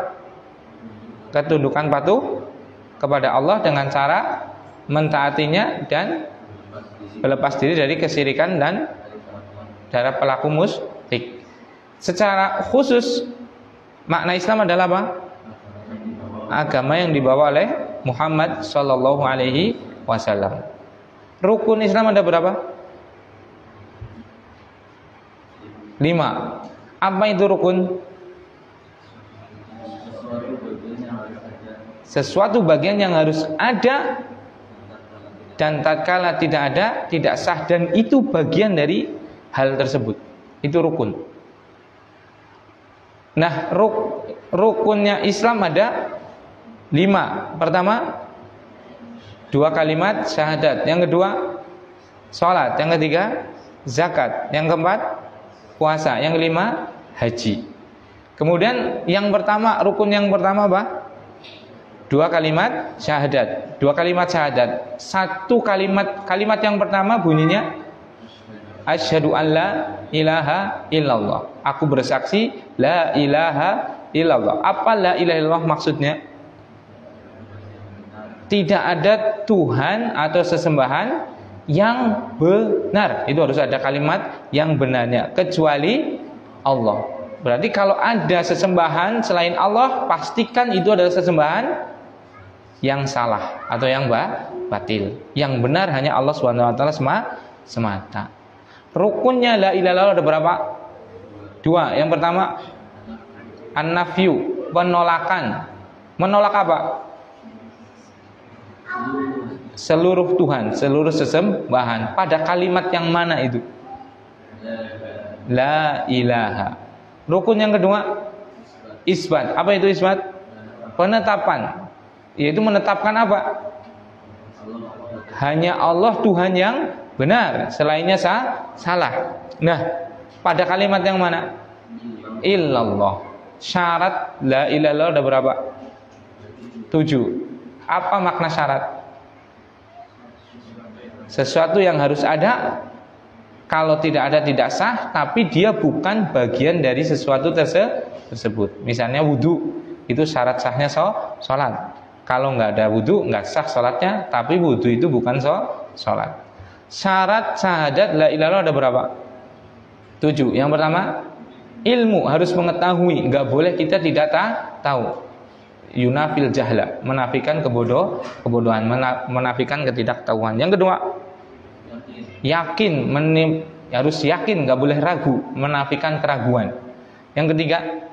Ketundukan patuh kepada Allah dengan cara mentaatinya dan berlepas diri dari kesyirikan dan dari pelaku musyrik. Secara khusus makna Islam adalah apa? Agama yang dibawa oleh Muhammad sallallahu alaihi wasallam. Rukun Islam ada berapa? 5. Apa itu rukun? Sesuatu bagian yang harus ada dan tatkala tidak ada tidak sah, dan itu bagian dari hal tersebut. Itu rukun. Nah, rukunnya Islam ada 5. Pertama, 2 kalimat syahadat. Yang kedua, sholat. Yang ketiga, zakat. Yang keempat, puasa. Yang kelima, haji. Kemudian yang pertama, rukun yang pertama apa? 2 kalimat syahadat. 2 kalimat syahadat. 1 kalimat yang pertama bunyinya asyhadu an la ilaha illallah. Aku bersaksi la ilaha illallah. Apa la ilaha illallah maksudnya? Tidak ada Tuhan atau sesembahan yang benar. Itu harus ada kalimat yang benarnya kecuali Allah. Berarti kalau ada sesembahan selain Allah, pastikan itu adalah sesembahan yang salah atau yang batil. Yang benar hanya Allah Subhanahu wa taala semata. Rukunnya la ilaha illallah ada berapa? 2. Yang pertama an-nafyu, penolakan. Menolak apa? Seluruh Tuhan, seluruh sesembahan. Pada kalimat yang mana itu? La ilaha. Rukun yang kedua isbat. Apa itu isbat? Penetapan. Yaitu menetapkan apa? Hanya Allah Tuhan yang benar, selainnya salah. Nah, pada kalimat yang mana? Illallah. Syarat la ilaha illallah ada berapa? 7. Apa makna syarat? Sesuatu yang harus ada, kalau tidak ada tidak sah, tapi dia bukan bagian dari sesuatu tersebut. Misalnya wudhu, itu syarat sahnya sholat. Kalau nggak ada wudhu, nggak sah sholatnya, tapi wudhu itu bukan sholat. Syarat syahadat la ilaha illallah ada berapa? 7. Yang pertama, ilmu, harus mengetahui, nggak boleh kita tidak tahu. Yunafil jahla, menafikan kebodohan, menafikan ketidaktahuan. Yang kedua, yakin, harus yakin, nggak boleh ragu, menafikan keraguan. Yang ketiga,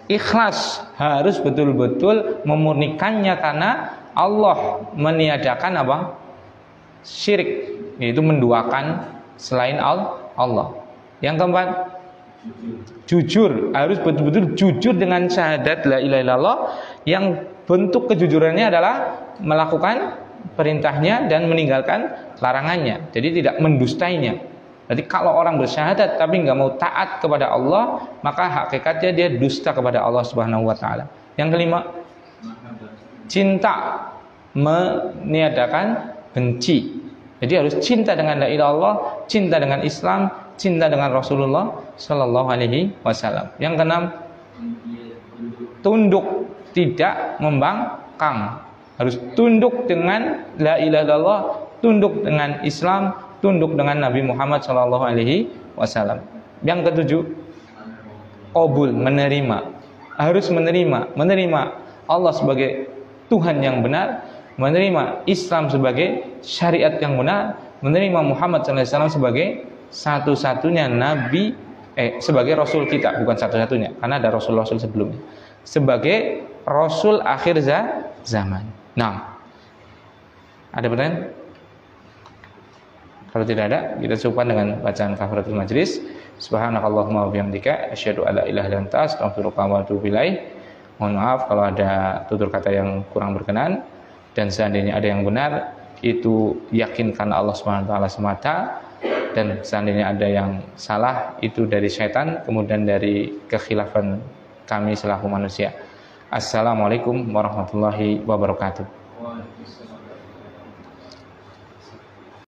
ikhlas, harus betul-betul memurnikannya karena Allah meniadakan apa? Syirik, yaitu menduakan selain Allah. Yang keempat, jujur, harus betul-betul jujur dengan syahadat la ilaha illallah, yang bentuk kejujurannya adalah melakukan perintahnya dan meninggalkan larangannya. Jadi tidak mendustainya. Jadi kalau orang bersyahadat tapi nggak mau taat kepada Allah, maka hakikatnya dia dusta kepada Allah Subhanahu wa taala. Yang kelima, cinta, meniadakan benci. Jadi harus cinta dengan la ilaha illallah, cinta dengan Islam, cinta dengan Rasulullah sallallahu alaihi wasallam. Yang keenam, tunduk, tidak membangkang. Harus tunduk dengan la ilaha illallah, tunduk dengan Islam, tunduk dengan Nabi Muhammad sallallahu alaihi wasallam. Yang ketujuh, qabul, menerima. Harus menerima Allah sebagai Tuhan yang benar, menerima Islam sebagai syariat yang benar, menerima Muhammad sallallahu alaihi wasallam sebagai satu-satunya nabi, sebagai rasul kita, bukan satu-satunya, karena ada rasul-rasul sebelumnya, sebagai rasul akhir zaman. Nah, ada pertanyaan? Kalau tidak ada, kita cukupkan dengan bacaan kafaratul majlis. Subhanakallahumma wa bihamdika asyhadu an la ilaha illa anta astaghfiruka wa atubu ilaik. Mohon maaf kalau ada tutur kata yang kurang berkenan, dan seandainya ada yang benar itu yakin karena Allah Subhanahu wa taala semata, dan seandainya ada yang salah itu dari syaitan, kemudian dari kekhilafan kami selaku manusia. Assalamualaikum warahmatullahi wabarakatuh.